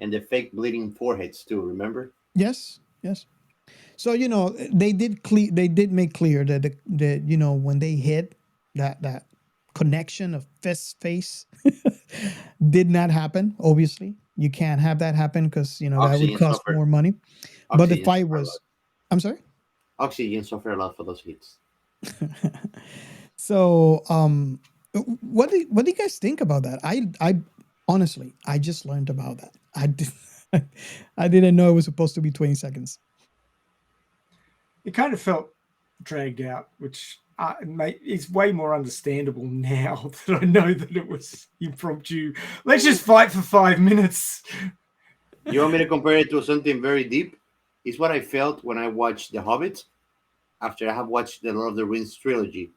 And the fake bleeding foreheads too. Remember? Yes. So they did make clear that the when they hit that connection of fist face did not happen. Obviously, you can't have that happen because that would Oxygen cost suffered. more money. But the Oxygen fight suffered a was. lot. I'm sorry. Oxygen suffered a lot for those hits. So, what do you guys think about that? I honestly, I just learned about that. I didn't know it was supposed to be 20 seconds. It kind of felt dragged out, which is way more understandable now that I know that it was impromptu. Let's just fight for 5 minutes. You want me to compare it to something very deep? It's what I felt when I watched The Hobbit after I have watched the Lord of the Rings trilogy.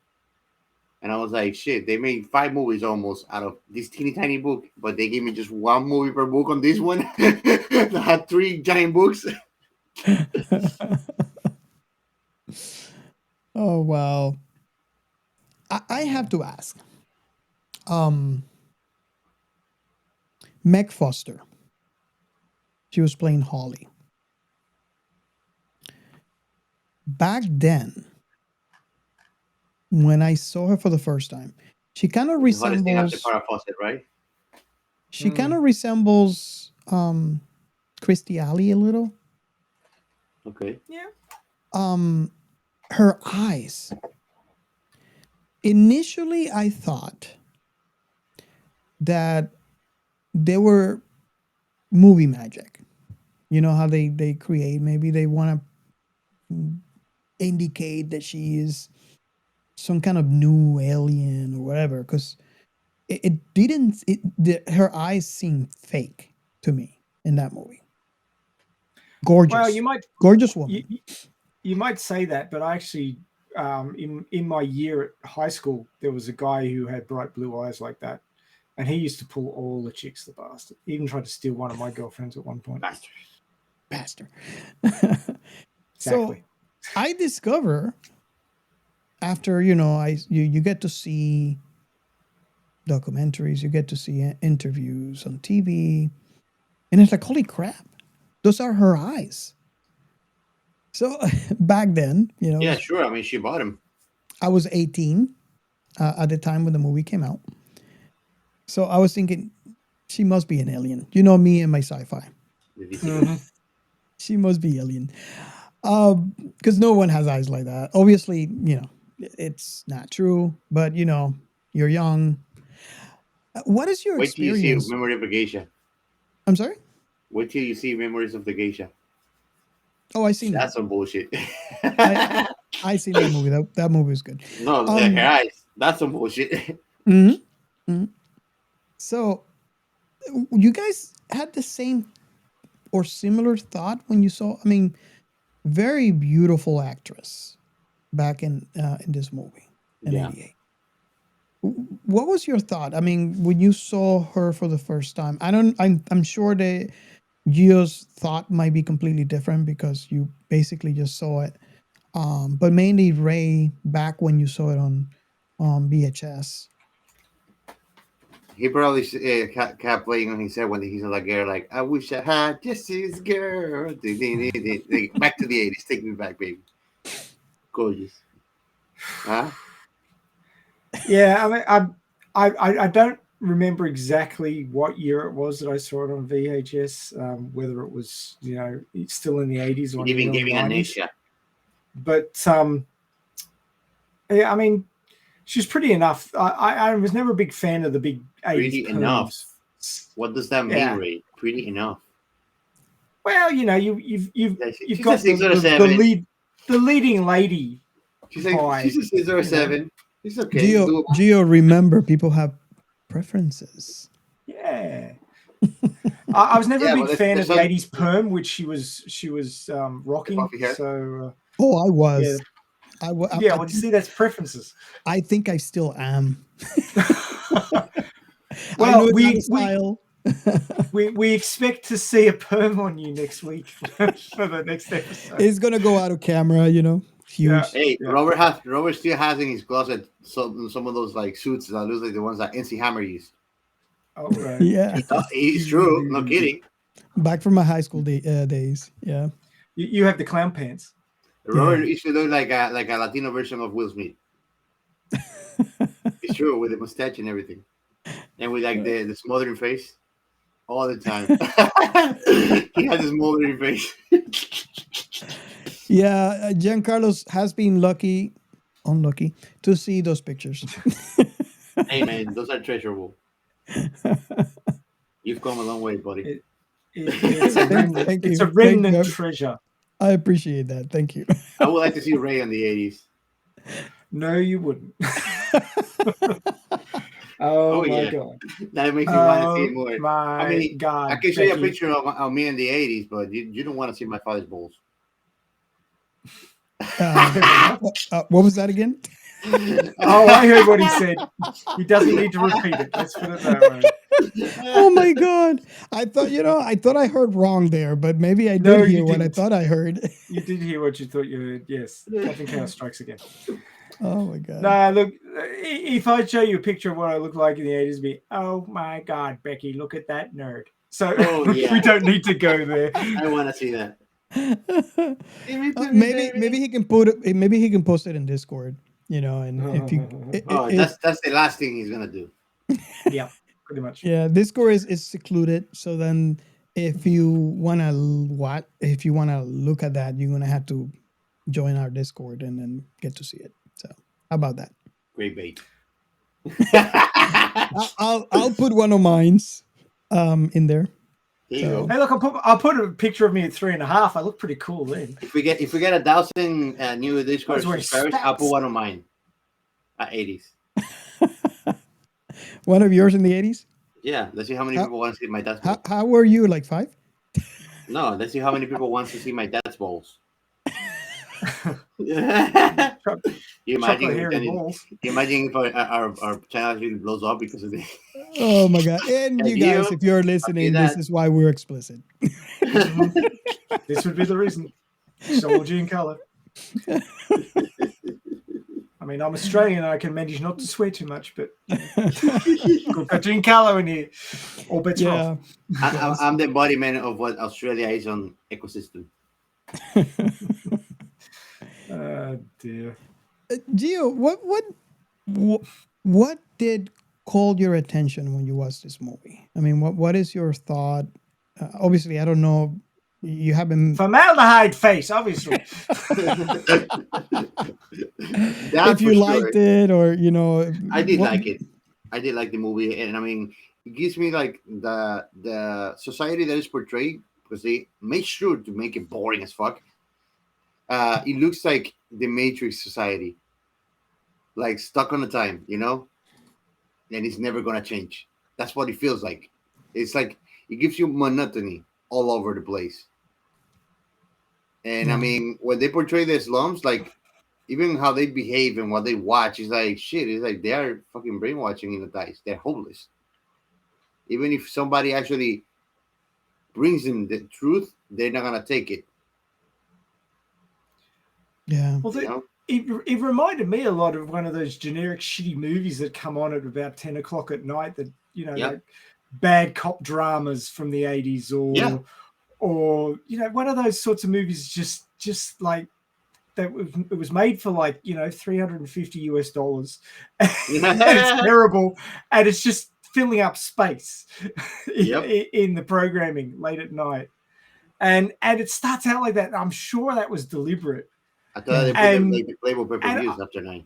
And I was like, shit, they made 5 movies almost out of this teeny tiny book, but they gave me just 1 movie per book on this one. I had 3 giant books. Oh wow. I have to ask. Meg Foster. She was playing Holly. Back then, when I saw her for the first time, she kind of resembles. Faucet, right? She kind of resembles Christy Alley a little. Okay. Yeah. Her eyes. Initially, I thought that they were movie magic. You know how they create. Maybe they want to indicate that she is some kind of new alien or whatever. Because her eyes seemed fake to me in that movie. Gorgeous. Well, gorgeous woman. You might say that, but I actually, in my year at high school, there was a guy who had bright blue eyes like that, and he used to pull all the chicks, the bastard. He even tried to steal one of my girlfriends at one point. Bastard. Exactly. So I discover after you get to see documentaries, you get to see interviews on TV, and it's like, holy crap, those are her eyes. So back then, Yeah, sure. I mean, she bought him. I was 18 at the time when the movie came out. So I was thinking, she must be an alien. You know me and my sci-fi. She must be alien. Because no one has eyes like that. Obviously, it's not true. But, you're young. What is your experience? Wait till you see Memory of a Geisha. I'm sorry? Wait till you see Memories of the Geisha. Oh, I seen That's that. some bullshit. I seen that movie. That movie was good. No, her eyes. That's some bullshit. So, you guys had the same or similar thought when you saw? I mean, very beautiful actress back in this movie in Yeah. '88. What was your thought? I mean, when you saw her for the first time, I'm sure that Gio's thought might be completely different because you basically just saw it. But mainly Ray back when you saw it on VHS. He probably kept playing on his head when he's like, "Girl, like I wish I had just this girl." Back to the '80s, take me back, baby. Gorgeous, huh? Yeah, I mean, I don't remember exactly what year it was that I saw it on VHS. Whether it was it's still in the '80s or in the early '90s. amnesia. But yeah, I mean, she's pretty enough. I was never a big fan of the big '80s. Pretty enough. What does that mean, Yeah. Ray? Pretty enough. Well, you've She's got a 6 or a 7. the leading lady. She's a 6 or a 7. It's okay. Gio, remember, people have preferences. Yeah. I was never a big fan of the like- '80s perm, which she was rocking. puffy hair? So Oh, I was. yeah. I Yeah, well, you see, that's preferences. I think I still am. Well, we expect to see a perm on you next week for the next episode. It's gonna go out of camera, huge. Yeah. Hey, Robert still has in his closet some of those like suits that look like the ones that NC Hammer used. Oh, right. Yeah, It's true. No kidding. back from my high school days. Yeah. You have the clown pants. Robert used to look like a Latino version of Will Smith. It's true, with the mustache and everything, and with like the smothering face all the time. He has a smothering face. Yeah, Giancarlo has been unlucky to see those pictures. Hey man, those are treasurable. You've come a long way, buddy. It's a remnant, Thank you. it's a Thank remnant you. treasure. I appreciate that. Thank you. I would like to see Ray on the '80s. No, you wouldn't. Oh my yeah. God. That makes me want to see it more. My I mean, God. I can show you a Becky. picture of me in the '80s, but you don't want to see my father's balls. What was that again? Oh, I heard what he said. He doesn't need to repeat it. Let's put it that way. Oh my God! I thought I heard wrong there, but maybe I did No, hear you what I didn't. thought I heard. You did hear what you thought you heard. Yes. Captain Chaos strikes again. Oh my God! Nah, look, if I show you a picture of what I look like in the 80s, be, oh my God, Becky, look at that nerd. So yeah. we don't need to go there. I want to see that. Maybe he can put it. Maybe he can post it in Discord. And if you, That's the last thing he's gonna do. Yeah, pretty much. yeah, Discord is secluded. So then, if you wanna look at that, you're gonna have to join our Discord and then get to see it. So how about that? Great bait. I'll put one of mine's in there. There you go. Hey, look, I'll put a picture of me at 3.5. I look pretty cool then. If we get 1,000 new Discord Those were subscribers, I'll put stats. one of mine at '80s. One of yours in the 80s? Yeah, let's see how many people want to see my dad's balls. How were you, like 5? No, let's see how many people want to see my dad's balls. You imagine if our channel actually blows up because of this? Oh my God. And Yeah, you guys, you- if you're listening, this is why we're explicit. This would be the reason. Soldier in color. I mean, I'm Australian and I can manage not to swear too much, but got cartoon color in here. All bets are off. I'm the embodiment of what Australia is on ecosystem. Dear. Gio, what did call your attention when you watched this movie? I mean, what is your thought? Obviously, I don't know. You haven't Formaldehyde face, obviously. if you liked it or I did like it. I did like the movie, and I mean, it gives me like the society that is portrayed, because they made sure to make it boring as fuck. It looks like the Matrix society, like stuck on a time, and it's never gonna change. That's what it feels like. It's like it gives you monotony all over the place. And I Yeah. mean, when they portray the slums, like even how they behave and what they watch is like shit. It's like they are fucking brainwashing in the dice. They're hopeless. Even if somebody actually brings them the truth, they're not gonna take it. Yeah. Well, You know? it reminded me a lot of one of those generic shitty movies that come on at about 10 o'clock at night that, you know, Yeah. like bad cop dramas from the 80s Yeah. or, you know, one of those sorts of movies just like that it was made for like, you know, $350 and it's terrible and it's just filling up space in the programming late at night. And it starts out like that. I'm sure that was deliberate. I thought they put them like the Playboy pay-per-views after 9.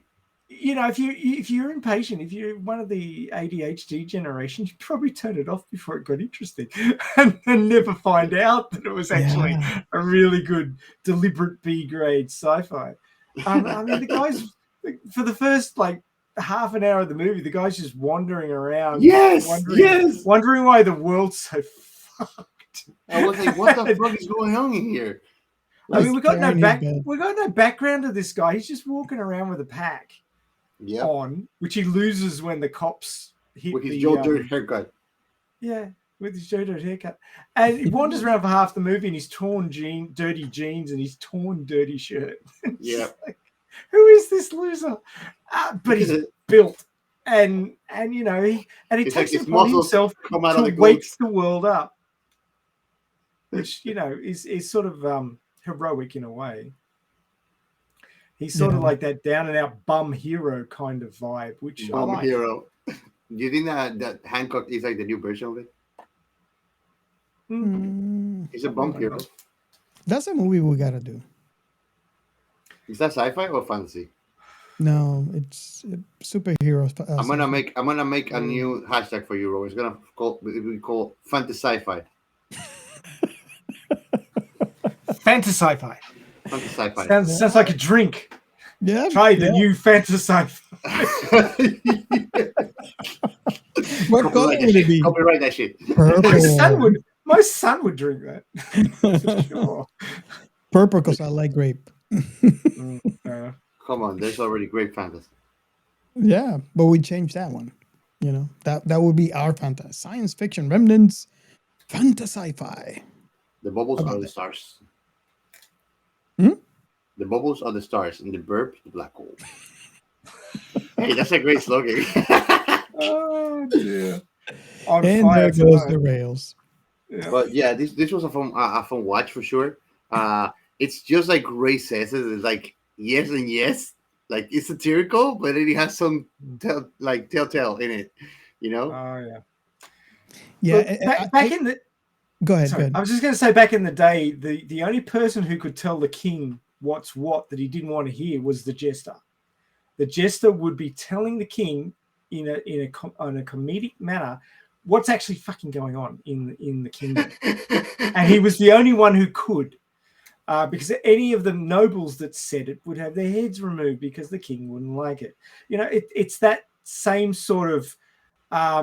You know, if you're impatient, if you're one of the ADHD generation, you probably turn it off before it got interesting, and never find out that it was actually a really good, deliberate B-grade sci-fi. I mean, the guys for the first like half an hour of the movie, the guy's just wandering around, wondering why the world's so fucked. I was like, what the fuck is going on in here? I mean, we got no background to this guy. He's just walking around with a pack on, which he loses when the cops hit with his Joe Dirt haircut. Yeah, with his Joe Dirt haircut, and he wanders around for half the movie in his torn dirty jeans and his torn, dirty shirt. Yeah, like, who is this loser? But he's built, and you know, he takes it upon himself to wake the world up, which you know is sort of heroic in a way. He's sort of like that down and out bum hero kind of vibe, which I like. Hero. Do you think that Hancock is like the new version of it? He's a bum hero. That's a movie we gotta do. Is that sci-fi or fantasy? No, it's superheroes. I'm gonna make a new hashtag for you, Ro. It's gonna be called Fantasy-Fi. Fantasy-Fi. Fantasy-Fi. Sounds like a drink. Yeah. Try the new Fantasy-Fi. What color would it be? Copyright that shit. Purple. My son would drink that. For sure. Purple because I like grape. Come on, there's already great fantasy. Yeah, but we changed that one. You know, that would be our fantasy. Science fiction remnants, fantasy-fi. The bubbles are the stars. Hmm? The bubbles are the stars, and the burp, the black hole. Hey, that's a great slogan. Oh dear. And there goes the rails. Yeah. But yeah, this was a fun watch for sure. It's just like Ray says, it's like yes and yes, like it's satirical, but then it has some telltale in it, you know. Oh yeah. Yeah. Back in the. Go ahead. Sorry, I was just going to say, back in the day, the only person who could tell the king what's what that he didn't want to hear was the jester. The jester would be telling the king in a comedic manner what's actually fucking going on in the kingdom, and he was the only one who could, because any of the nobles that said it would have their heads removed because the king wouldn't like it. You know, it's that same sort of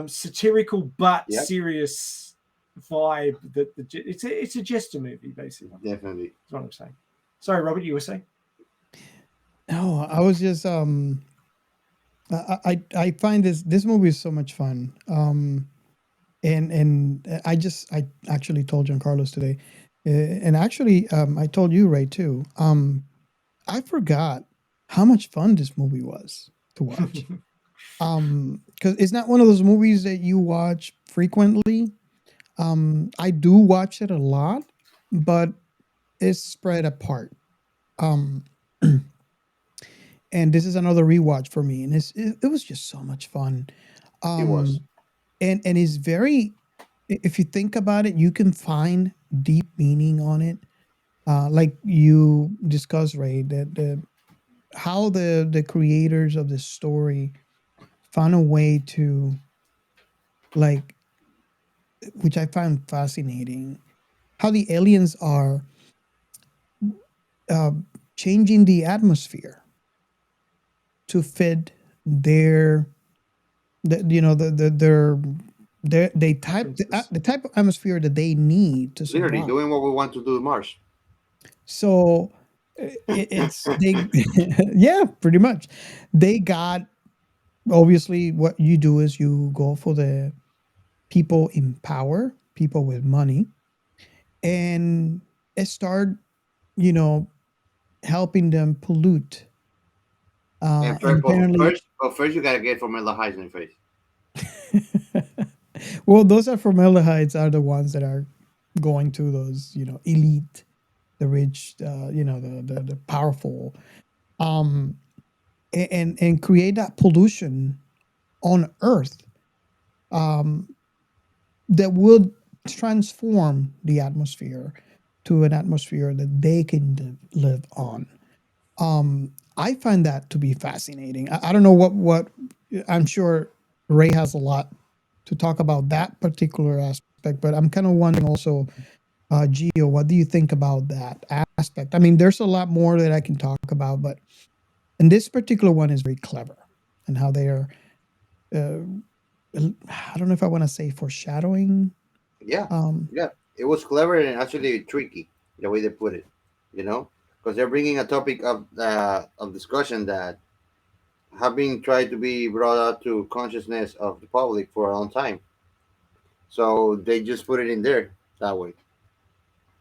satirical but serious vibe that it's a jester movie basically. Definitely, that's what I'm saying. Sorry, Robert, you were saying? No, I was just I find this movie is so much fun. And I actually told Giancarlo today, and actually I told you, Ray, too. I forgot how much fun this movie was to watch. Because it's not one of those movies that you watch frequently. I do watch it a lot, but it's spread apart. And this is another rewatch for me, and it was just so much fun. It was. And it's very, if you think about it, you can find deep meaning on it. Like you discussed, Ray, that how the creators of the story found a way to, like, which I find fascinating, how the aliens are changing the atmosphere to fit their they type the type of atmosphere that they need to Literally survive. doing what we want to do in Mars. So it's they, yeah, pretty much. They got obviously what you do is you go for the people in power, people with money, and start, you know, helping them pollute. And And apparently, first you gotta get formaldehyde in your face. well, those are formaldehydes are the ones that are going to those, you know, elite, the rich, you know, the powerful, um, and create that pollution on Earth, um, that would transform the atmosphere to an atmosphere that they can live on. I find that to be fascinating. I don't know what I'm sure Ray has a lot to talk about that particular aspect, but I'm kind of wondering also, Gio, what do you think about that aspect? I mean, there's a lot more that I can talk about, but and this particular one is very clever and how they are. Uh, I don't know if I want to say foreshadowing. Yeah, Um, yeah. It was clever and actually tricky the way they put it. You know, because they're bringing a topic of discussion that have been tried to be brought out to consciousness of the public for a long time. So they just put it in there that way.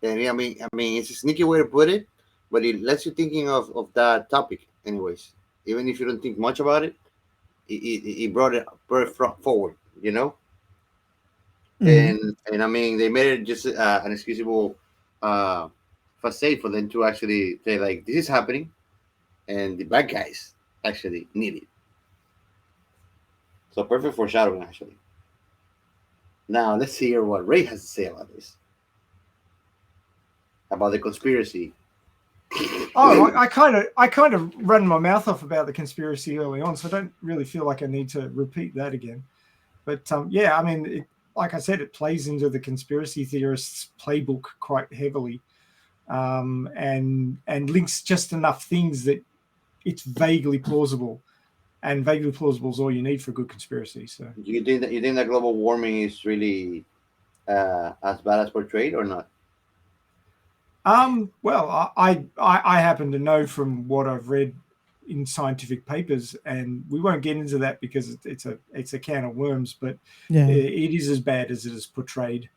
And yeah, I mean, it's a sneaky way to put it, but it lets you thinking of that topic, anyways. Even if you don't think much about it, it brought it forward, you know. mhm. And I mean, they made it just an excusable uh, facade for them to actually say like, this is happening, and the bad guys actually need it. So perfect foreshadowing, actually. Now let's hear what Ray has to say about this, about the conspiracy. Oh, I kind of ran my mouth off about the conspiracy early on, so I don't really feel like I need to repeat that again. But yeah, I mean, like I said, it plays into the conspiracy theorists' playbook quite heavily, and links just enough things that it's vaguely plausible, and vaguely plausible is all you need for a good conspiracy. So, You think that global warming is really as bad as portrayed or not? well, I happen to know from what I've read in scientific papers, and we won't get into that because it's a can of worms, but Yeah, it is as bad as it is portrayed.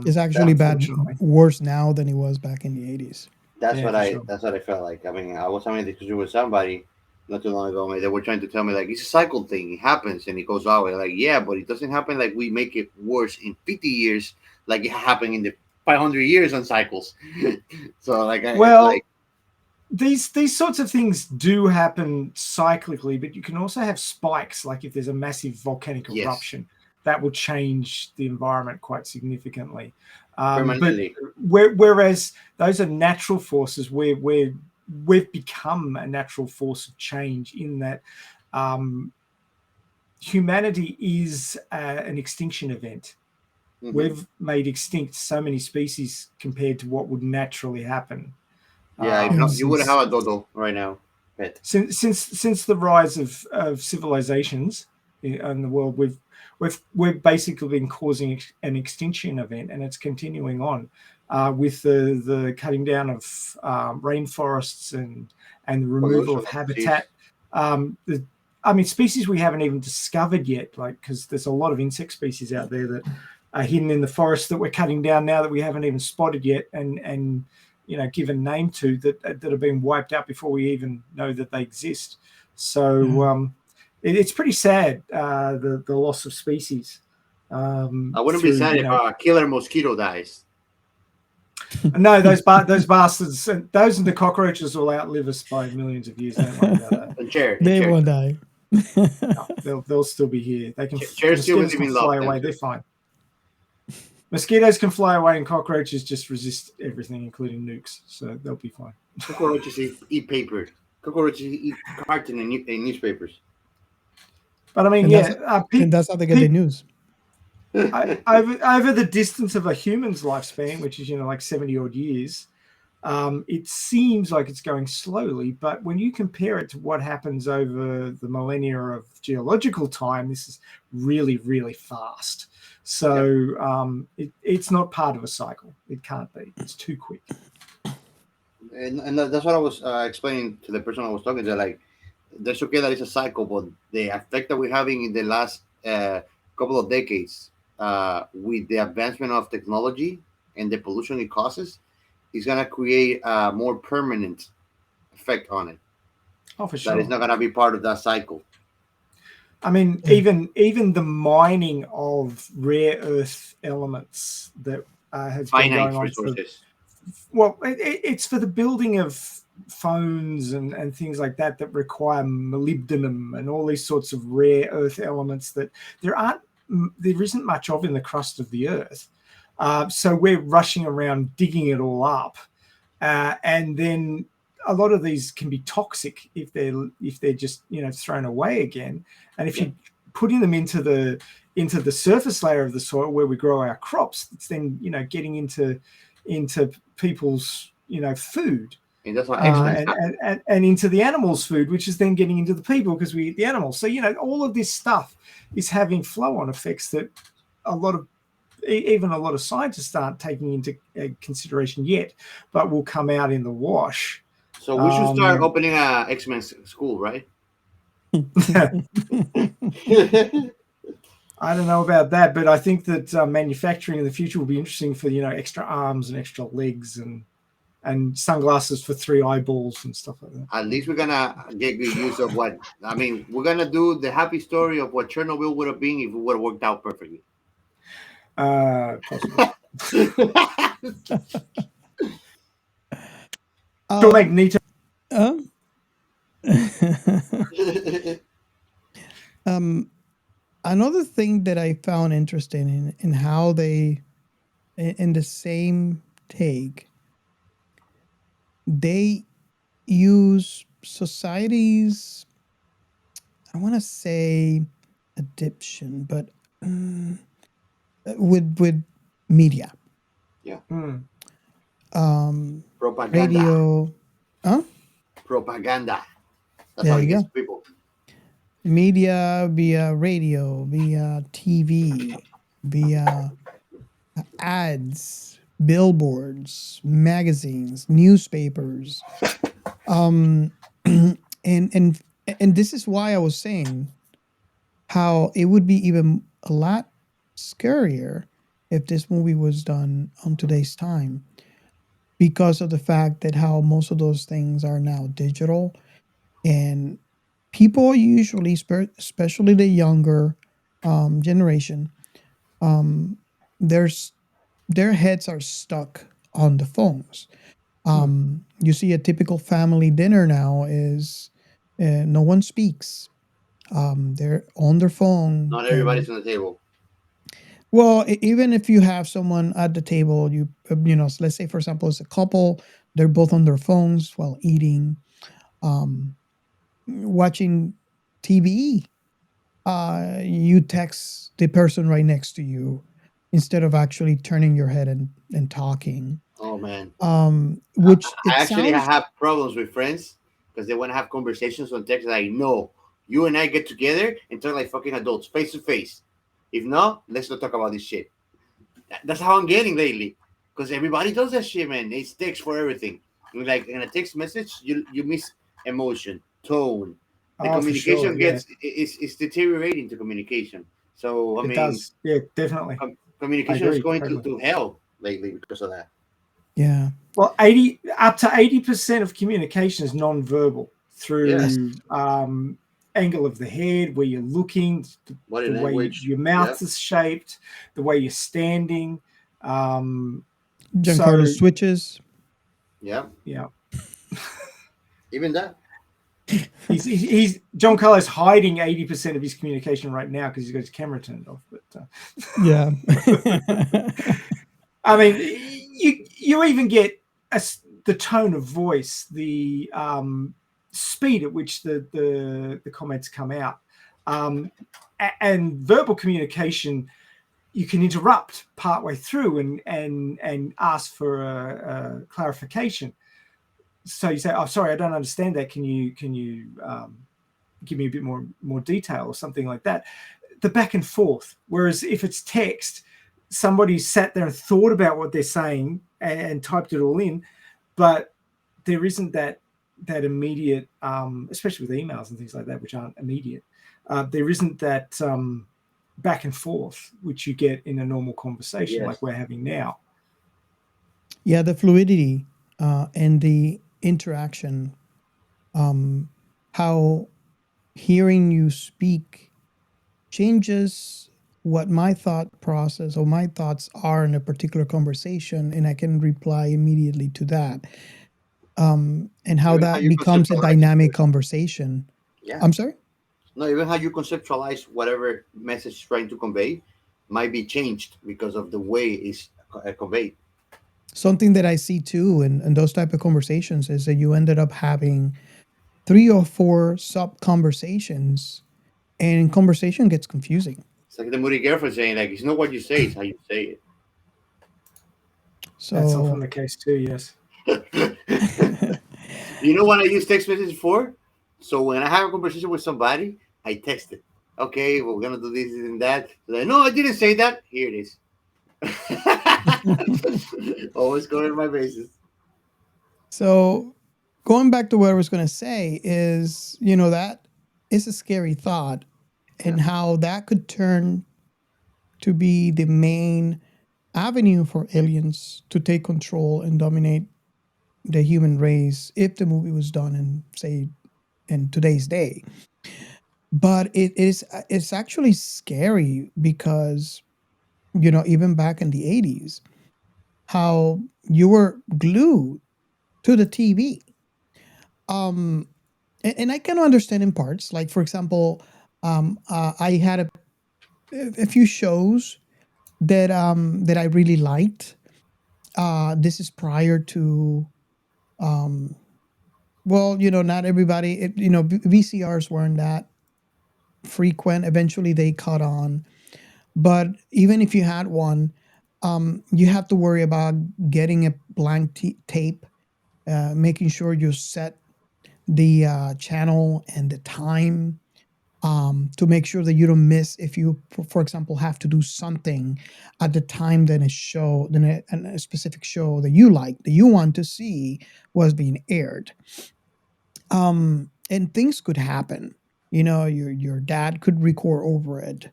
it's actually bad, Unfortunately, worse now than it was back in the 80s. That's yeah, what for I sure. that's what I felt like. I mean, I was having a discussion with somebody not too long ago. They were trying to tell me like it's a cycle thing. It happens and it goes away. Like yeah, but it doesn't happen like we make it worse in 50 years, like it happened in the 500 years on cycles. So like I Well, like these sorts of things do happen cyclically, but you can also have spikes. Like if there's a massive volcanic yes, eruption, that will change the environment quite significantly. But permanently. whereas those are natural forces, where we've become a natural force of change in that humanity is an extinction event. Hmm. We've made extinct so many species compared to what would naturally happen. Yeah, if not, you would Since have a dodo right now. Pet. since the rise of civilizations in the world, we've basically been causing an extinction event, and it's continuing on with the cutting down of rainforests and the removal Pollution of of disease. habitat. I mean, species we haven't even discovered yet, like because there's a lot of insect species out there that are hidden in the forest that we're cutting down now that we haven't even spotted yet, and given name to that have been wiped out before we even know that they exist. So it's pretty sad, the loss of species I wouldn't be through sad if a killer mosquito dies. no, those bastards, those and the cockroaches will outlive us by millions of years. Don't worry about that. And chair, They won't die. No, they'll still be here. They can. chair still Mosquitoes live can in fly love. away. They're fine. Mosquitoes can fly away, and cockroaches just resist everything, including nukes. So they'll be fine. Cockroaches eat paper. Cockroaches eat carton and newspapers. But I mean, And yeah, that's how they get their news. over the distance of a human's lifespan, which is like 70 odd years, It seems like it's going slowly, but when you compare it to what happens over the millennia of geological time, this is really, really fast. So it's not part of a cycle. It can't be. It's too quick. And that's what I was explaining to the person I was talking to. Like, that's okay that it's a cycle, but the effect that we're having in the last couple of decades with the advancement of technology and the pollution it causes is going to create a more permanent effect on it. Oh, for sure. That is not going to be part of that cycle. I mean, even the mining of rare earth elements that has been Finite going on resources. It's for the building of phones and things like that require molybdenum and all these sorts of rare earth elements that there isn't much of in the crust of the earth. So we're rushing around digging it all up, and then a lot of these can be toxic if they're just thrown away again. And if you're putting them into the surface layer of the soil where we grow our crops, it's then getting into people's food. And that's what and into the animals' food, which is then getting into the people because we eat the animals. So all of this stuff is having flow-on effects that even a lot of scientists aren't taking into consideration yet, but will come out in the wash. So we should start opening a X-Men school, right? I don't know about that, but I think that manufacturing in the future will be interesting for extra arms and extra legs and sunglasses for 3 eyeballs and stuff like that. At least we're gonna get good use of what we're gonna do the happy story of what Chernobyl would have been if it would have worked out perfectly. Possibly. Don't make Nito. Another thing that I found interesting in how they, in the same take, they use society's, I want to say addiction, but with media. Yeah. Propaganda. Radio. Propaganda. That's There how it you gets go. people. Media via radio, via TV, via ads, billboards, magazines, newspapers. And this is why I was saying how it would be even a lot scarier if this movie was done on today's time, because of the fact that how most of those things are now digital, and people usually, especially the younger generation, their heads are stuck on the phones. You see a typical family dinner now is no one speaks. They're on their phone. Not everybody's on the table. Well, even if you have someone at the table, let's say, for example, it's a couple, they're both on their phones while eating, watching TV. You text the person right next to you instead of actually turning your head and talking. Oh man. Which I actually have problems with friends because they want to have conversations on text. Like, no, you and I get together and talk like fucking adults, face to face. If not, let's not talk about this shit. That's how I'm getting lately, because everybody does that shit, man. It's text for everything. Like in a text message, you miss emotion, tone. The communication it's deteriorating to communication. So it does. Yeah, definitely. Communication is going to hell lately because of that. Yeah. Well, up to 80% of communication is non-verbal through angle of the head, where you're looking, the way your mouth is shaped, the way you're standing. Giancarlo switches. Yeah. Yeah. Even that. He's Giancarlo's hiding 80% of his communication right now because he's got his camera turned off. But yeah. I mean, you even get the tone of voice, the speed at which the comments come out, and verbal communication. you can interrupt partway through and ask for a clarification. So you say, "Oh, sorry, I don't understand that. Can you give me a bit more detail," or something like that. The back and forth. Whereas if it's text, somebody sat there and thought about what they're saying and typed it all in, but there isn't that immediate, especially with emails and things like that, which aren't immediate. There isn't that back and forth which you get in a normal conversation like we're having now. Yeah, the fluidity and the interaction, how hearing you speak changes what my thought process or my thoughts are in a particular conversation, and I can reply immediately to that. And how Even how that you becomes a conceptualize dynamic it. conversation. Yeah. I'm sorry? No, even how you conceptualize whatever message is trying to convey might be changed because of the way it's conveyed. Something that I see too in those type of conversations is that you ended up having 3 or 4 sub conversations, and conversation gets confusing. It's like the moody girlfriend saying, like, it's not what you say, it's how you say it. That's So often the case too, yes. You know what I use text message for? So when I have a conversation with somebody, I text it. Okay, we're gonna do this and that. Like, no, I didn't say that. Here it is. Always covering my bases. So going back to what I was going to say is, that is a scary thought, and how that could turn to be the main avenue for aliens to take control and dominate the human race if the movie was done in, say, in today's day. But it's actually scary because, even back in the 80s, how you were glued to the TV. And I can understand in parts. Like, for example, I had a few shows that I really liked. This is prior to, well, not everybody. VCRs weren't that frequent. Eventually, they caught on. But even if you had one, you have to worry about getting a blank tape, making sure you set the channel and the time, to make sure that you don't miss if you, for example, have to do something at the time that a specific show that you like, that you want to see, was being aired. And things could happen. Your dad could record over it.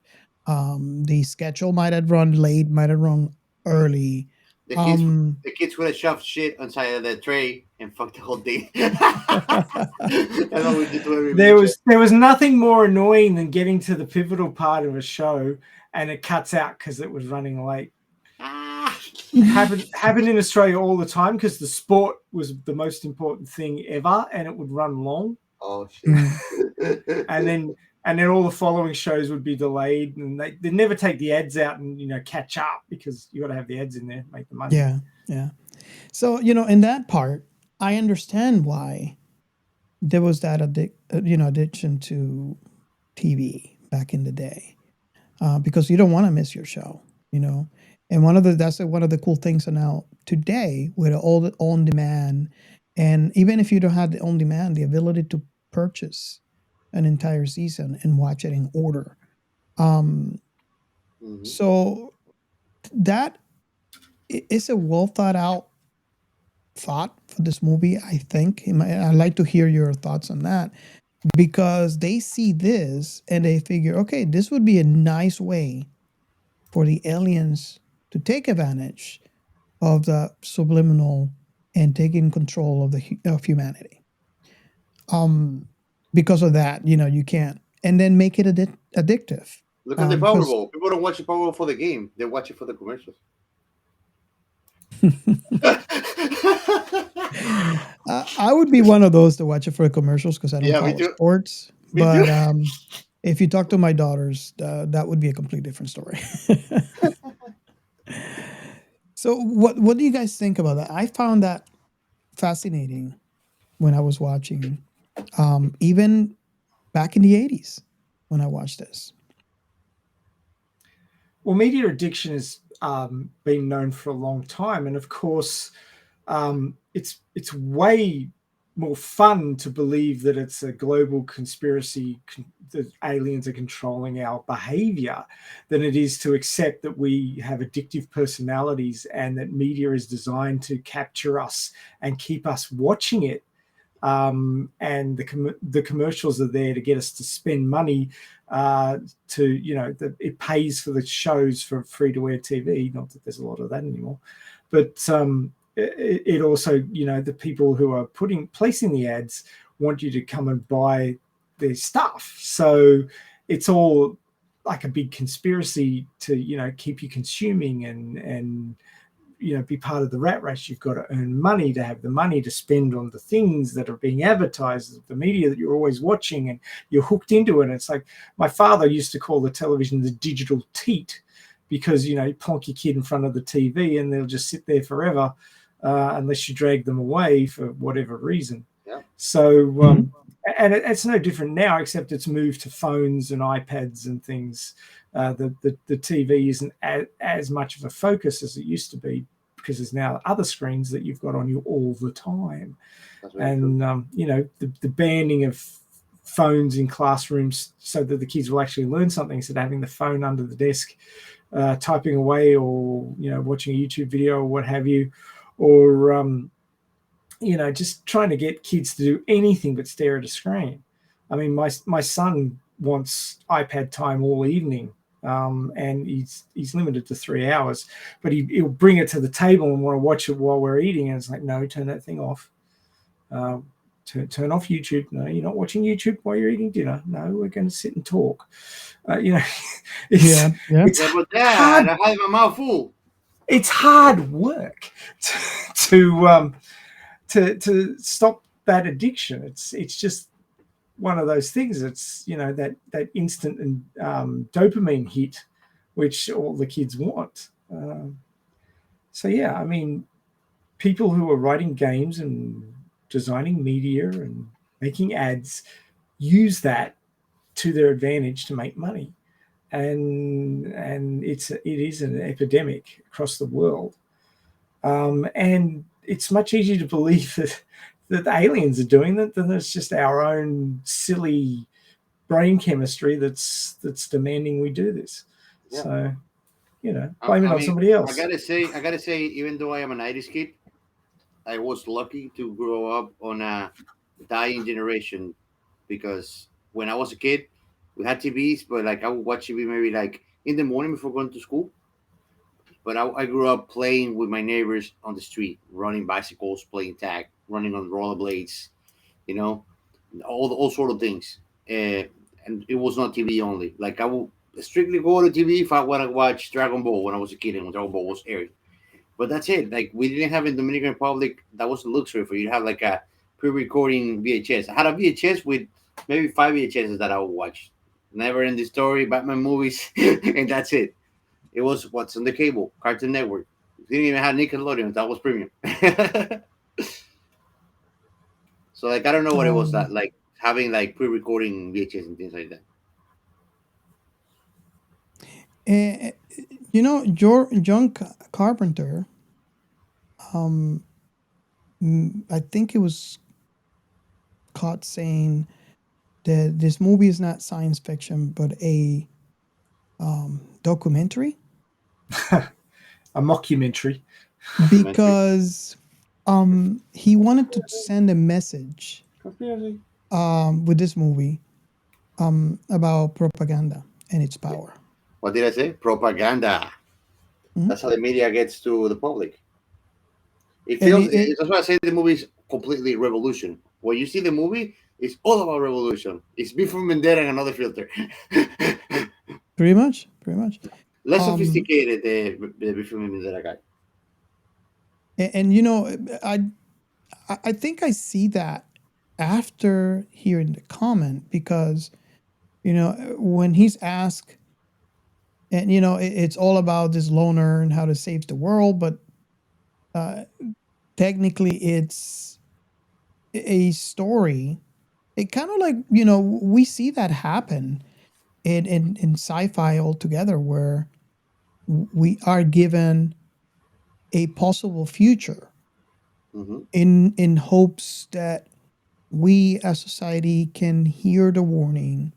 The schedule might have run late, might have run early. The kids would have shoved shit inside of the tray and fucked the whole thing. That's what we did to every There was nothing more annoying than getting to the pivotal part of a show and it cuts out because it was running late. Happened in Australia all the time because the sport was the most important thing ever, and it would run long. Oh shit! and then all the following shows would be delayed, and they never take the ads out and catch up because you got to have the ads in there to make the money. Yeah. So in that part, I understand why there was that addiction to TV back in the day, because you don't want to miss your show, And that's one of the cool things now today with all the on demand, and even if you don't have the on demand, the ability to purchase an entire season and watch it in order. So that is a well thought out thought for this movie, I think. I'd like to hear your thoughts on that, because they see this and they figure, okay, this would be a nice way for the aliens to take advantage of the subliminal and taking control of humanity. Because of that, you can't, and then make it addictive. Look at the Powerball. People don't watch the Powerball for the game; they watch it for the commercials. I would be one of those to watch it for commercials because I don't follow sports. But if you talk to my daughters, that would be a completely different story. So what do you guys think about that? I found that fascinating when I was watching, even back in the 80s when I watched this. Well, media addiction has been known for a long time, and of course, it's way more fun to believe that it's a global conspiracy that aliens are controlling our behavior than it is to accept that we have addictive personalities and that media is designed to capture us and keep us watching it. And the commercials are there to get us to spend money it pays for the shows for free-to-air TV. Not that there's a lot of that anymore, but it also, the people who are placing the ads want you to come and buy their stuff. So it's all like a big conspiracy to, keep you consuming and be part of the rat race. You've got to earn money to have the money to spend on the things that are being advertised, the media that you're always watching, and you're hooked into it. And it's like my father used to call the television the digital teat because, you plonk your kid in front of the TV and they'll just sit there forever unless you drag them away for whatever reason. Yeah. So, and it's no different now, except it's moved to phones and iPads and things. The TV isn't as much of a focus as it used to be because there's now other screens that you've got on you all the time. And, the banning of phones in classrooms so that the kids will actually learn something instead of having the phone under the desk, typing away or, watching a YouTube video or what have you, or, just trying to get kids to do anything but stare at a screen. I mean, my son wants iPad time all evening, and he's limited to 3 hours, but he'll bring it to the table and want to watch it while we're eating. And it's like, no, turn that thing off. Turn off YouTube. No, you're not watching YouTube while you're eating dinner. No, we're going to sit and talk. It's but Dad, I have my mouth full. It's hard work to stop that addiction. It's just one of those things. It's that instant and dopamine hit, which all the kids want. So yeah, I mean, people who are writing games and designing media and making ads use that to their advantage to make money, and it is an epidemic across the world. And it's much easier to believe that the aliens are doing that than it's just our own silly brain chemistry that's demanding we do this. Yeah. So, blame it on somebody else. I gotta say, even though I am an 90s kid, I was lucky to grow up on a dying generation because when I was a kid, we had TVs, but like I would watch TV maybe like in the morning before going to school. But I grew up playing with my neighbors on the street, running bicycles, playing tag, running on rollerblades, all sort of things. And it was not TV only. Like I would strictly go to TV if I want to watch Dragon Ball when I was a kid and when Dragon Ball was airing. But that's it. Like we didn't have in Dominican Republic, that was a luxury for you to have like a pre-recording VHS. I had a VHS with maybe 5 VHSs that I would watch. Never Ending Story, Batman movies, and that's it. It was what's on the cable, Cartoon Network. We didn't even have Nickelodeon. That was premium. So, like, I don't know what it was that, like, having, like, pre-recording VHS and things like that. John Carpenter, I think it was caught saying that this movie is not science fiction, but a documentary. A mockumentary. Because he wanted to send a message with this movie about propaganda and its power. What did I say? Propaganda. Mm-hmm. That's how the media gets to the public. It feels. That's why I say the movie is completely revolution. When you see the movie, it's all about revolution. It's before Vendetta and another filter. Pretty much. Less sophisticated the before Vendetta guy. And I think I see that after hearing the comment because, when he's asked, and it's all about this loner and how to save the world, but technically it's a story. It kind of like we see that happen in sci-fi altogether, where we are given a possible future Mm-hmm. in hopes that we as society can hear the warning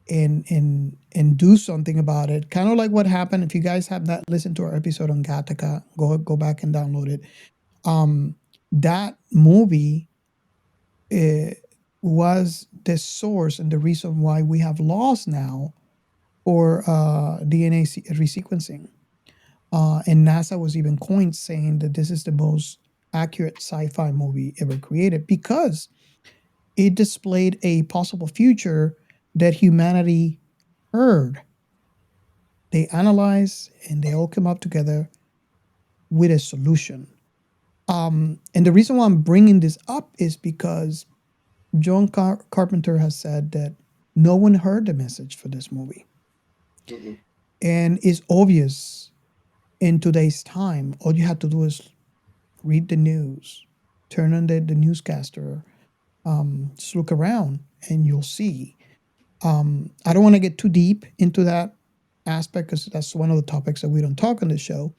and do something about it. Kind of like what happened. If you guys have not listened to our episode on Gattaca, go back and download it. That movie was the source and the reason why we have laws now for DNA resequencing. And NASA was even coined saying that this is the most accurate sci-fi movie ever created because it displayed a possible future that humanity heard. They analyzed and they all came up together with a solution. And the reason why I'm bringing this up is because John Carpenter has said that no one heard the message for this movie. Mm-hmm. And it's obvious in today's time, all you have to do is read the news, turn on the newscaster, just look around and you'll see. I don't want to get too deep into that aspect because that's one of the topics that we don't talk on the show.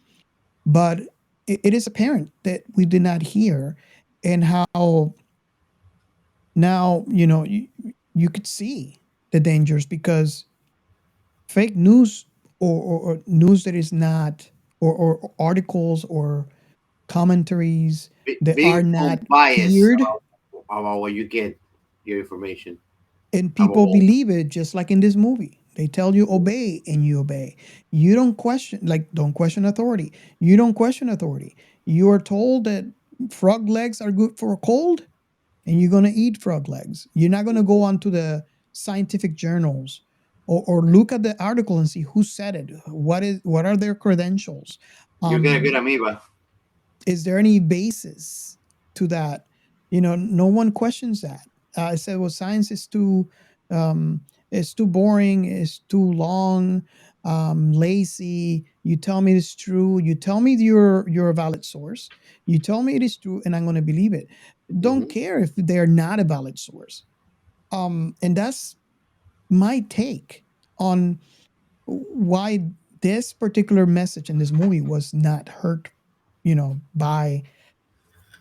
But it is apparent that we did not hear, and how now you could see the dangers because fake news or news that is not or articles or commentaries that are Being not unbiased cleared, about what you get your information. and About people all. believe it, just like in this movie. They tell you obey and you obey. You don't question, like, don't question authority. You don't question authority. You are told that frog legs are good for a cold and you're going to eat frog legs. You're not going to go onto the scientific journals or look at the article and see who said it. What are their credentials? You get a good amoeba. Is there any basis to that? No one questions that. I said, well, science is um, too boring, it's too long, lazy. You tell me it's true. You tell me you're a valid source. You tell me it is true, and I'm going to believe it. Don't Mm-hmm. care if they're not a valid source. And that's my take on why this particular message in this movie was not heard, by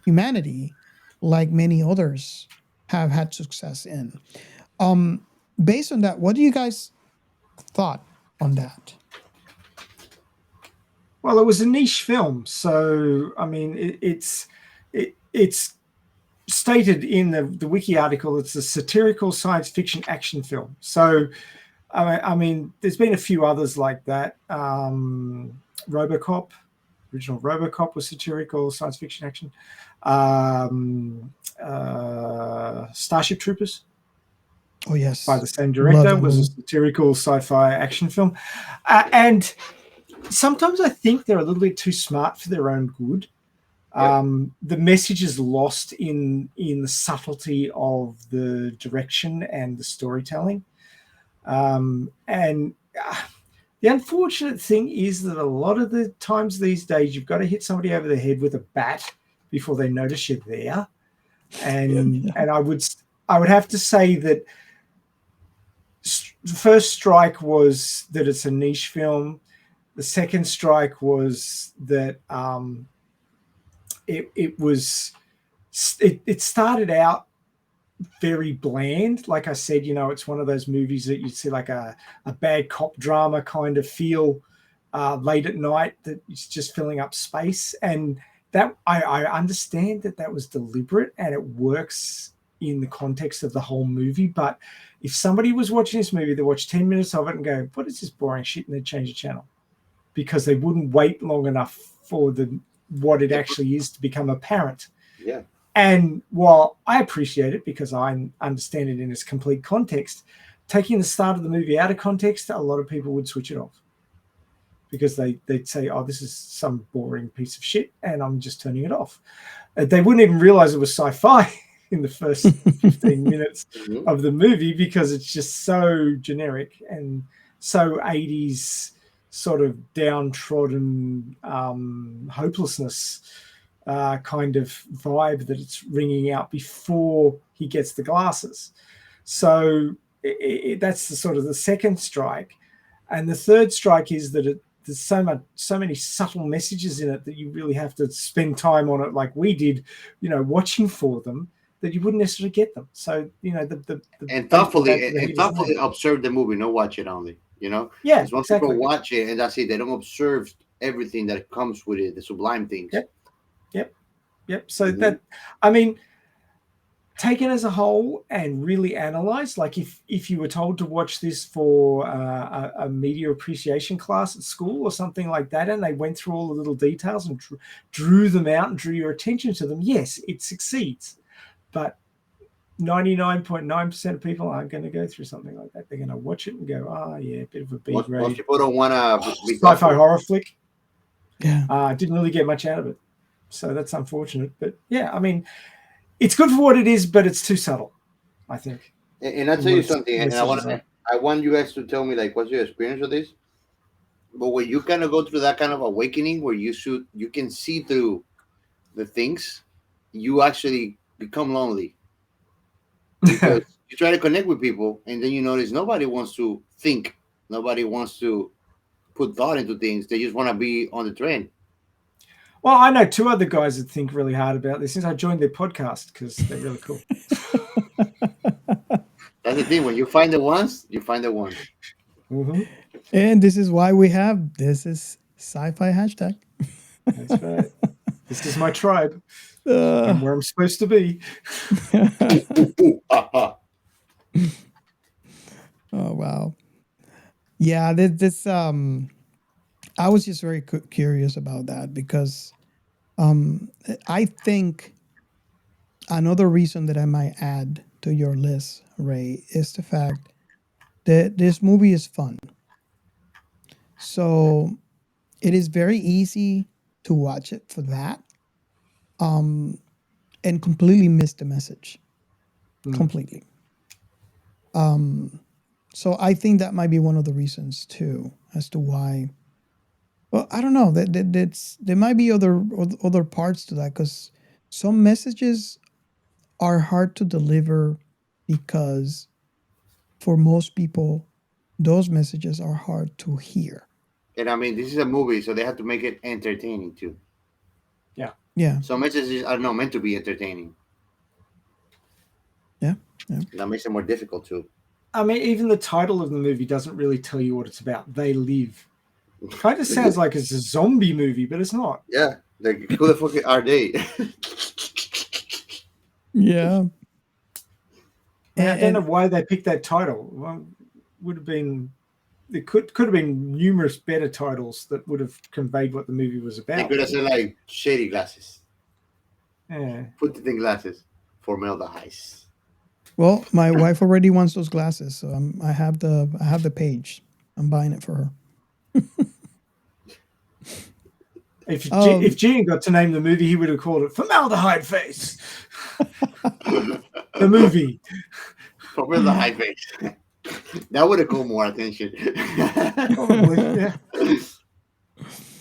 humanity like many others have had success in. Based on that, what do you guys thought on that? Well, it was a niche film, so I mean, it's stated in the wiki article. It's a satirical science fiction action film. So, I mean, there's been a few others like that. RoboCop, original RoboCop was satirical science fiction action. Starship Troopers, Oh yes, by the same love director, that was a movie. satirical sci-fi action film, and sometimes I think they're a little bit too smart for their own good. The message is lost in the subtlety of the direction and the storytelling. And the unfortunate thing is that a lot of the times these days, you've got to hit somebody over the head with a bat before they notice you're there. And I would have to say that the first strike was that it's a niche film. The second strike was that it started out very bland. Like I said, it's one of those movies that you'd see like a bad cop drama kind of feel late at night, that it's just filling up space. And that I understand that was deliberate and it works in the context of the whole movie. But if somebody was watching this movie, they watched 10 minutes of it and go, what is this boring shit? And they'd change the channel because they wouldn't wait long enough for what it actually is to become apparent. Yeah. And while I appreciate it because I understand it in its complete context, taking the start of the movie out of context, a lot of people would switch it off because they'd say, oh, this is some boring piece of shit, and I'm just turning it off. They wouldn't even realize it was sci-fi in the first 15 minutes of the movie because it's just so generic and so 80s sort of downtrodden hopelessness kind of vibe that it's ringing out before he gets the glasses. So that's the sort of the second strike. And the third strike is that there's so many subtle messages in it that you really have to spend time on it, like we did, watching for them, that you wouldn't necessarily get them. So and thoughtfully observe the movie, not watch it only. Yeah, because most exactly. people watch it and that's it. They don't observe everything that comes with it, the sublime things. Yep. So that, I mean, taken as a whole and really analyzed, like if you were told to watch this for a media appreciation class at school or something like that, and they went through all the little details and drew them out and drew your attention to them, yes, it succeeds. But 99.9% of people aren't going to go through something like that. They're going to watch it and go, a bit of a B grade. Most people don't want to sci-fi horror flick. Yeah. Didn't really get much out of it. So that's unfortunate. But yeah, I mean, it's good for what it is, but it's too subtle, I think. And I'll tell you something, and I want you guys to tell me, like, what's your experience with this? But when you kind of go through that kind of awakening where you can see through the things, you actually become lonely. Because you try to connect with people, and then you notice nobody wants to think. Nobody wants to put thought into things. They just want to be on the trend. Well, I know 2 other guys that think really hard about this since I joined their podcast because they're really cool. That's the thing. When you find the ones, you find the ones. Mm-hmm. And this is why this is sci-fi hashtag. That's right. This is my tribe. I'm where I'm supposed to be. Oh, wow. Yeah, this I was just very curious about that because I think another reason that I might add to your list, Ray, is the fact that this movie is fun. So it is very easy to watch it for that and completely miss the message. Completely. So I think that might be one of the reasons too as to why. Well, I don't know. There might be other parts to that because some messages are hard to deliver because for most people, those messages are hard to hear. And I mean, this is a movie, so they have to make it entertaining too. Yeah. Some messages are not meant to be entertaining. Yeah. That makes it more difficult too. I mean, even the title of the movie doesn't really tell you what it's about. They live. It kind of sounds like it's a zombie movie, but it's not. Yeah. Like, who the fuck are they? Yeah. And I don't know why they picked that title. Well, would have been there could have been numerous better titles that would have conveyed what the movie was about. They could have said like shady glasses. Yeah. Put it in glasses. Formaldehyde. Well, my wife already wants those glasses, so I have the page. I'm buying it for her. If Gene got to name the movie, he would have called it Formaldehyde Face. The movie. Formaldehyde Face. That would have caught more attention. Probably, yeah.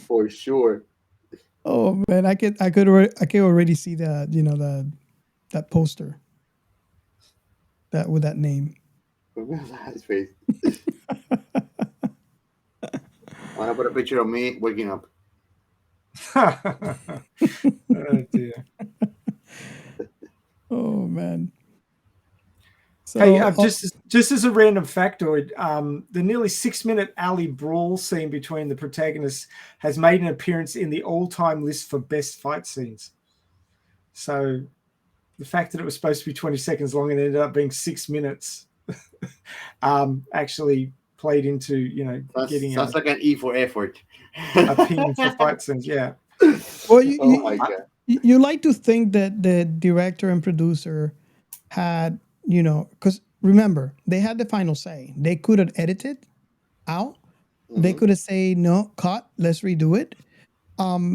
For sure. Oh man, I can already see that that poster. That with that name. Formaldehyde Face. I want to put a picture of me waking up. Oh dear. Oh man. So, hey, just as a random factoid, the nearly 6-minute alley brawl scene between the protagonists has made an appearance in the all-time list for best fight scenes. So the fact that it was supposed to be 20 seconds long and ended up being 6 minutes actually played into getting sounds like an E for effort. Opinion for fight scenes. Yeah. Well, you like to think that the director and producer had, because remember, they had the final say. They could have edited out. Mm-hmm. They could have said, no, cut, let's redo it.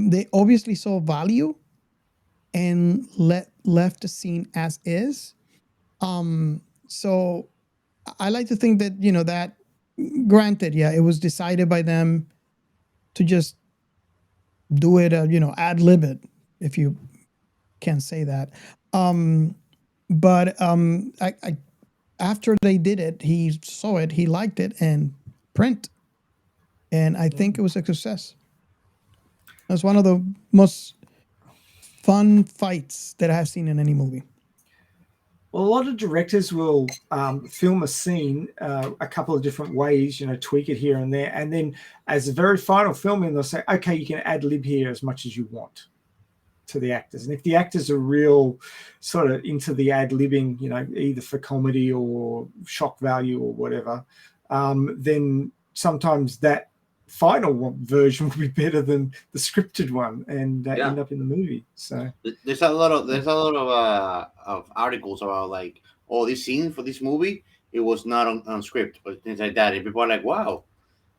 They obviously saw value and left the scene as is. So I like to think that, that granted, yeah, it was decided by them to just do it, ad lib it, if you can say that. But after they did it, he saw it, he liked it, and print. and I think it was a success. That's one of the most fun fights that I've seen in any movie. Well, a lot of directors will film a scene a couple of different ways, tweak it here and there. And then as a very final filming, they'll say, okay, you can ad lib here as much as you want to the actors. And if the actors are real sort of into the ad libbing, either for comedy or shock value or whatever, then sometimes that final version will be better than the scripted one and end up in the movie. So there's a lot of articles about like, oh, this scene for this movie, it was not on script or things like that, and people are like, wow,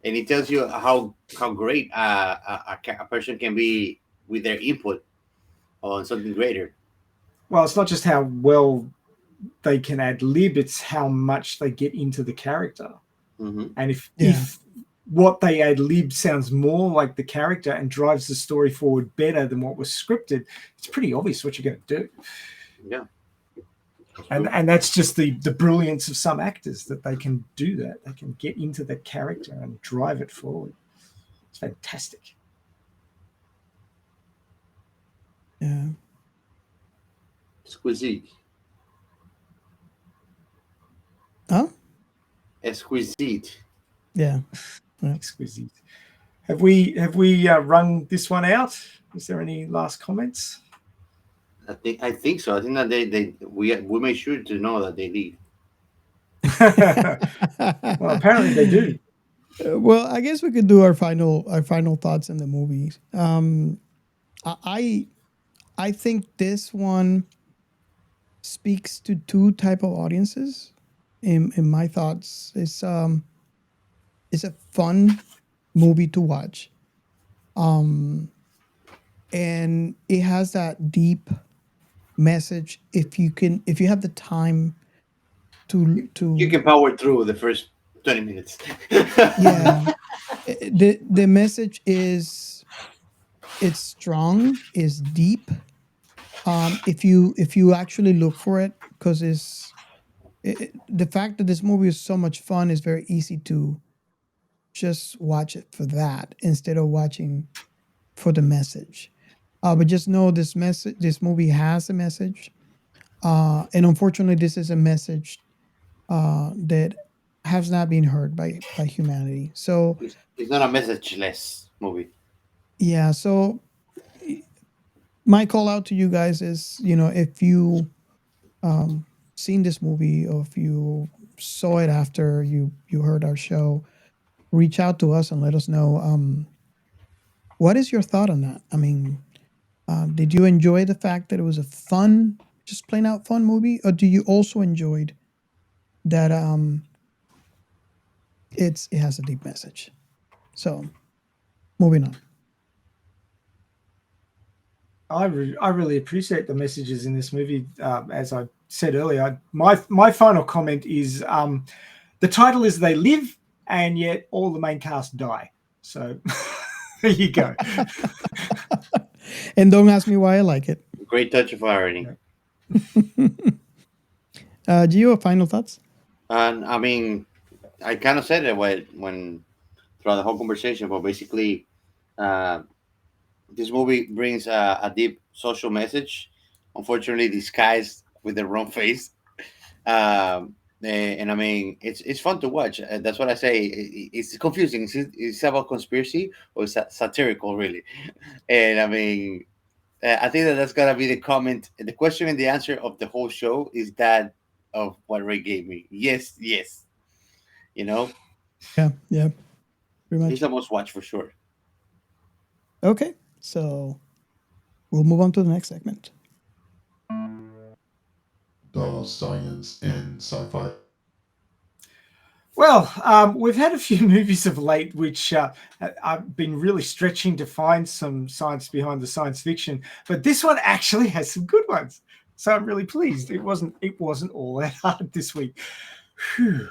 and it tells you how great a person can be with their input on something greater. Well, it's not just how well they can ad lib, it's how much they get into the character. Mm-hmm. And if what they ad lib sounds more like the character and drives the story forward better than what was scripted, it's pretty obvious what you're going to do. Yeah. And that's just the brilliance of some actors, that they can do that. They can get into the character and drive it forward. It's fantastic. Yeah. Exquisite. Huh? Exquisite. Yeah. Exquisite. Have we rung this one out? Is there any last comments? I think so. I think that we made sure to know that they leave. Well, apparently they do. Well, I guess we could do our final thoughts in the movies. I think this one speaks to two type of audiences. In my thoughts, it's a fun movie to watch, and it has that deep message. If you have the time to you can power through the first 20 minutes. Yeah, the message is, it's strong, is deep. If you actually look for it, because the fact that this movie is so much fun, is very easy to just watch it for that instead of watching for the message. But just know this movie has a message, and unfortunately, this is a message that has not been heard by humanity. So it's not a messageless movie. Yeah. So my call out to you guys is, if you seen this movie, or if you saw it after you heard our show, reach out to us and let us know what is your thought on that. I mean, did you enjoy the fact that it was a fun, just plain out fun movie, or do you also enjoyed that it has a deep message? So moving on. I really appreciate the messages in this movie. As I said earlier, my final comment is the title is They Live, and yet all the main cast die. So there you go. And don't ask me why I like it. Great touch of irony. Gio, final thoughts? And I mean, I kind of said it when throughout the whole conversation, but basically, this movie brings a deep social message, unfortunately disguised with the wrong face. And I mean, it's fun to watch. That's what I say. It's confusing. It's about conspiracy or it's satirical, really. And I mean, I think that's gonna be the comment. The question and the answer of the whole show is that of what Ray gave me. Yes. Yeah. Pretty much. He's a must watch for sure. Okay, so we'll move on to the next segment. The science in sci-fi. Well, we've had a few movies of late which I've been really stretching to find some science behind the science fiction, but this one actually has some good ones. So I'm really pleased. It wasn't all that hard this week. Whew.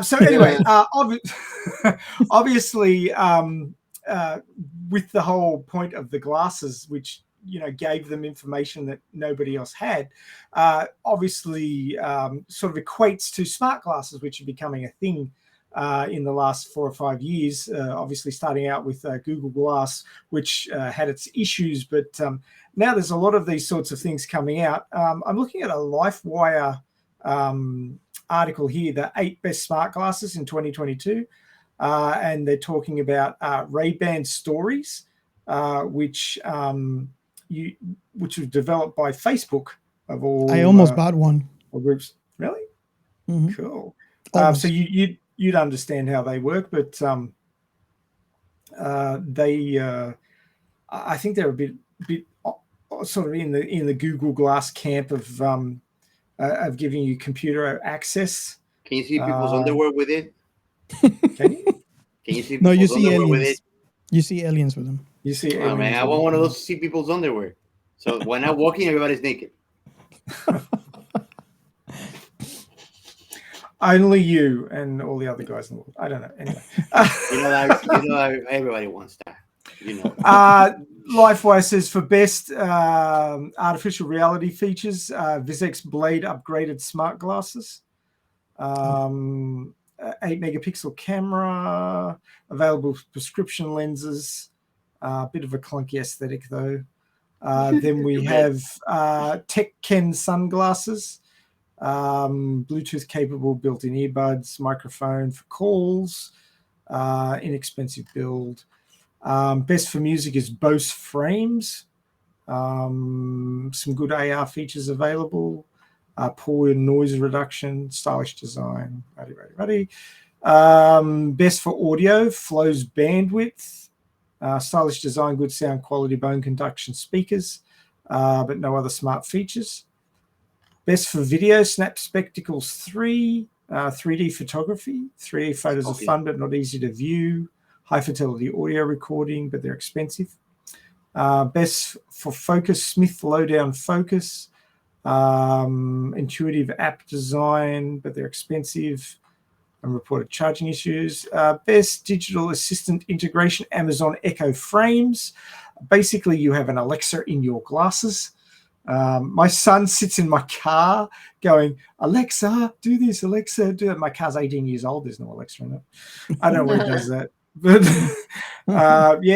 So anyway, obviously, with the whole point of the glasses, which gave them information that nobody else had, obviously sort of equates to smart glasses, which are becoming a thing in the last 4 or 5 years, obviously starting out with Google Glass, which had its issues. But now there's a lot of these sorts of things coming out. I'm looking at a LifeWire article here, the 8 best smart glasses in 2022. And they're talking about Ray-Ban Stories, which was developed by Facebook of all. I almost bought one. Groups. Really? Mm-hmm. Cool. So you'd understand how they work, but I think they're a bit sort of in the Google Glass camp of giving you computer access. Can you see people's underwear with it? Can you? Can you see? No, you people's see underwear with aliens. it? You see aliens with them. You see? Oh man, I want one of those to see people's underwear. So when I'm walking, everybody's naked. Only you and all the other guys in the world. I don't know. Anyway, Everybody wants that. LifeWire says for best artificial reality features, Vizx Blade upgraded smart glasses, 8-megapixel camera, available prescription lenses, a bit of a clunky aesthetic though. Then we have Talkin sunglasses, Bluetooth capable built-in earbuds, microphone for calls, inexpensive build. Best for music is Bose frames, some good AR features available, poor noise reduction, stylish design, ready. Best for audio, Flow's bandwidth, stylish design, good sound quality, bone conduction speakers, but no other smart features. Best for video, Snap Spectacles 3, 3D photography. 3D photos are fun but not easy to view. High fidelity audio recording, but they're expensive. Best for focus, Smith Lowdown Focus. Intuitive app design, but they're expensive and reported charging issues. Best digital assistant integration, Amazon Echo Frames. Basically, you have an Alexa in your glasses. My son sits in my car going, Alexa, do this, Alexa, do that. My car's 18 years old. There's no Alexa in it. I don't know where he does that. But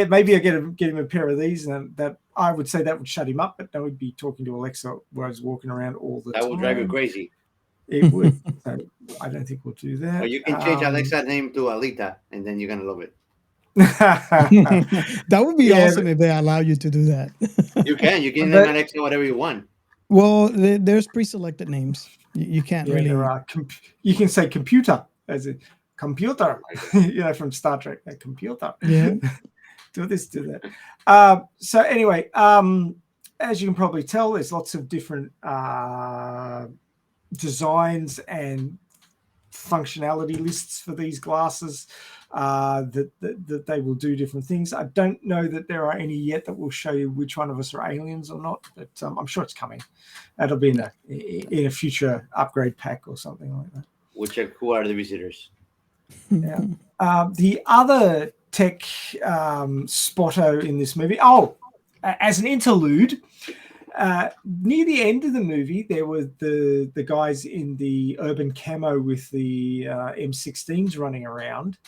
maybe I get him a pair of these, and that I would say that would shut him up, but no, he'd be talking to Alexa where I was walking around all the time. That would drive you crazy. It would. So I don't think we'll do that. Or you can change Alexa's name to Alita, and then you're going to love it. That would be awesome if they allow you to do that. You can name Alexa whatever you want. Well, there's pre-selected names. You can't really. There are you can say computer as a computer, from Star Trek. A computer. Yeah. Do this, do that. So anyway, as you can probably tell, there's lots of different designs and functionality lists for these glasses. That they will do different things. I don't know that there are any yet that will show you which one of us are aliens or not, but I'm sure it's coming. That'll be in a future upgrade pack or something like that. Who are the visitors? Yeah. The other tech spotto in this movie. As an interlude, near the end of the movie, there were the guys in the urban camo with the M16s running around.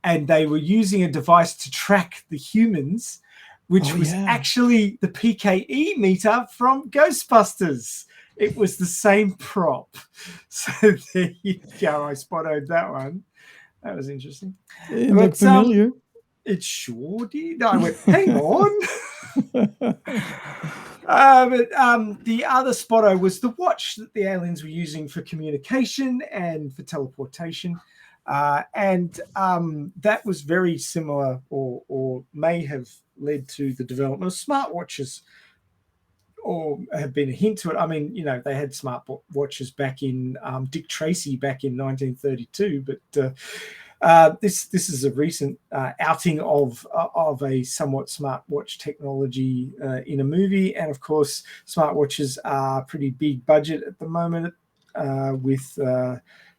And they were using a device to track the humans, which was actually the PKE meter from Ghostbusters. It was the same prop. So there you go. I spotted that one. That was interesting. It looked familiar. It sure did. I went, hang on. But the other spotto was the watch that the aliens were using for communication and for teleportation. And that was very similar or may have led to the development of smartwatches or have been a hint to it. I mean, they had smart watches back in Dick Tracy back in 1932, but this is a recent outing of a somewhat smartwatch technology in a movie. And of course, smartwatches are pretty big budget at the moment with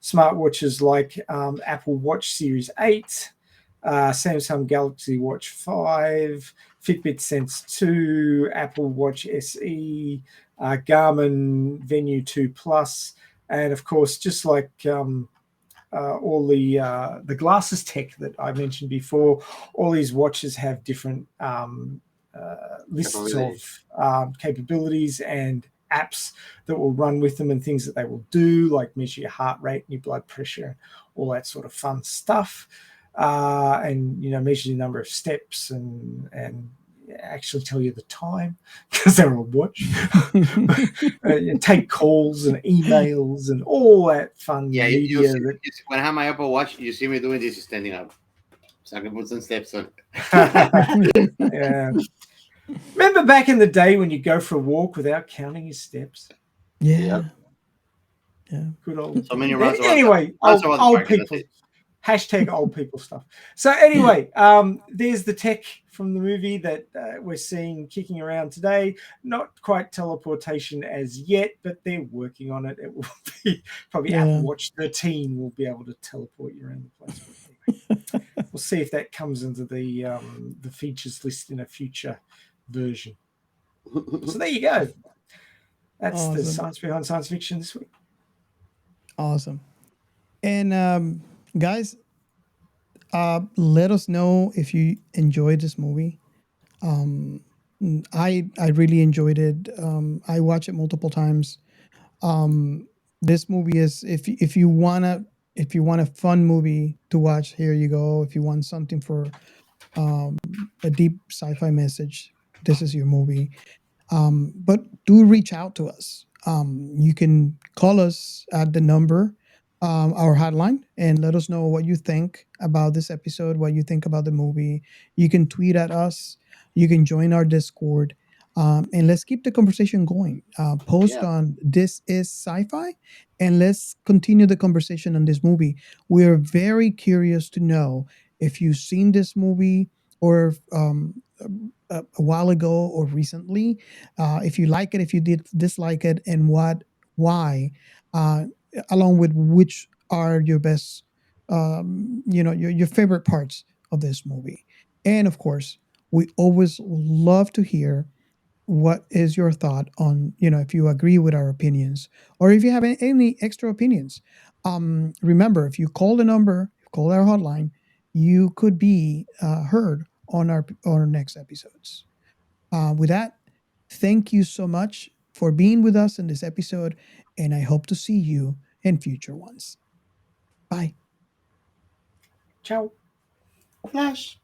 smartwatches like Apple Watch Series 8, Samsung Galaxy Watch 5, Fitbit Sense 2, Apple Watch SE, Garmin Venue 2 Plus, and of course, just like all the glasses tech that I mentioned before. All these watches have different lists of capabilities and apps that will run with them and things that they will do, like measure your heart rate and your blood pressure, all that sort of fun stuff. And measure the number of steps and actually tell you the time because they're a watch. Take calls and emails and all that fun media. When I have my Apple Watch, you see me doing this standing up, so I can put some steps on. Yeah. Remember back in the day when you go for a walk without counting your steps? Yeah. Good old. So many rounds. Anyway, old people. Hashtag old people stuff. So anyway, there's the tech from the movie that we're seeing kicking around today. Not quite teleportation as yet, but they're working on it. It will be probably Apple Watch 13 will be able to teleport you around the place. We'll see if that comes into the features list in a future version. So there you go. That's the science behind science fiction this week. Awesome. And guys, let us know if you enjoyed this movie. I really enjoyed it. I watched it multiple times. This movie is if you want a fun movie to watch, here you go. If you want something for a deep sci-fi message, this is your movie. But do reach out to us. You can call us at the number, our hotline, and let us know what you think about this episode, what you think about the movie. You can tweet at us. You can join our Discord. And let's keep the conversation going. Post on This Is Sci-Fi, and let's continue the conversation on this movie. We're very curious to know if you've seen this movie or a while ago or recently. If you like it, if you did dislike it, and why, along with which are your best, your favorite parts of this movie. And of course, we always love to hear what is your thought on, if you agree with our opinions or if you have any extra opinions. Remember, if you call the number, call our hotline, you could be heard on our next episodes. With that, thank you so much for being with us in this episode, and I hope to see you in future ones. Bye. Ciao. Flash.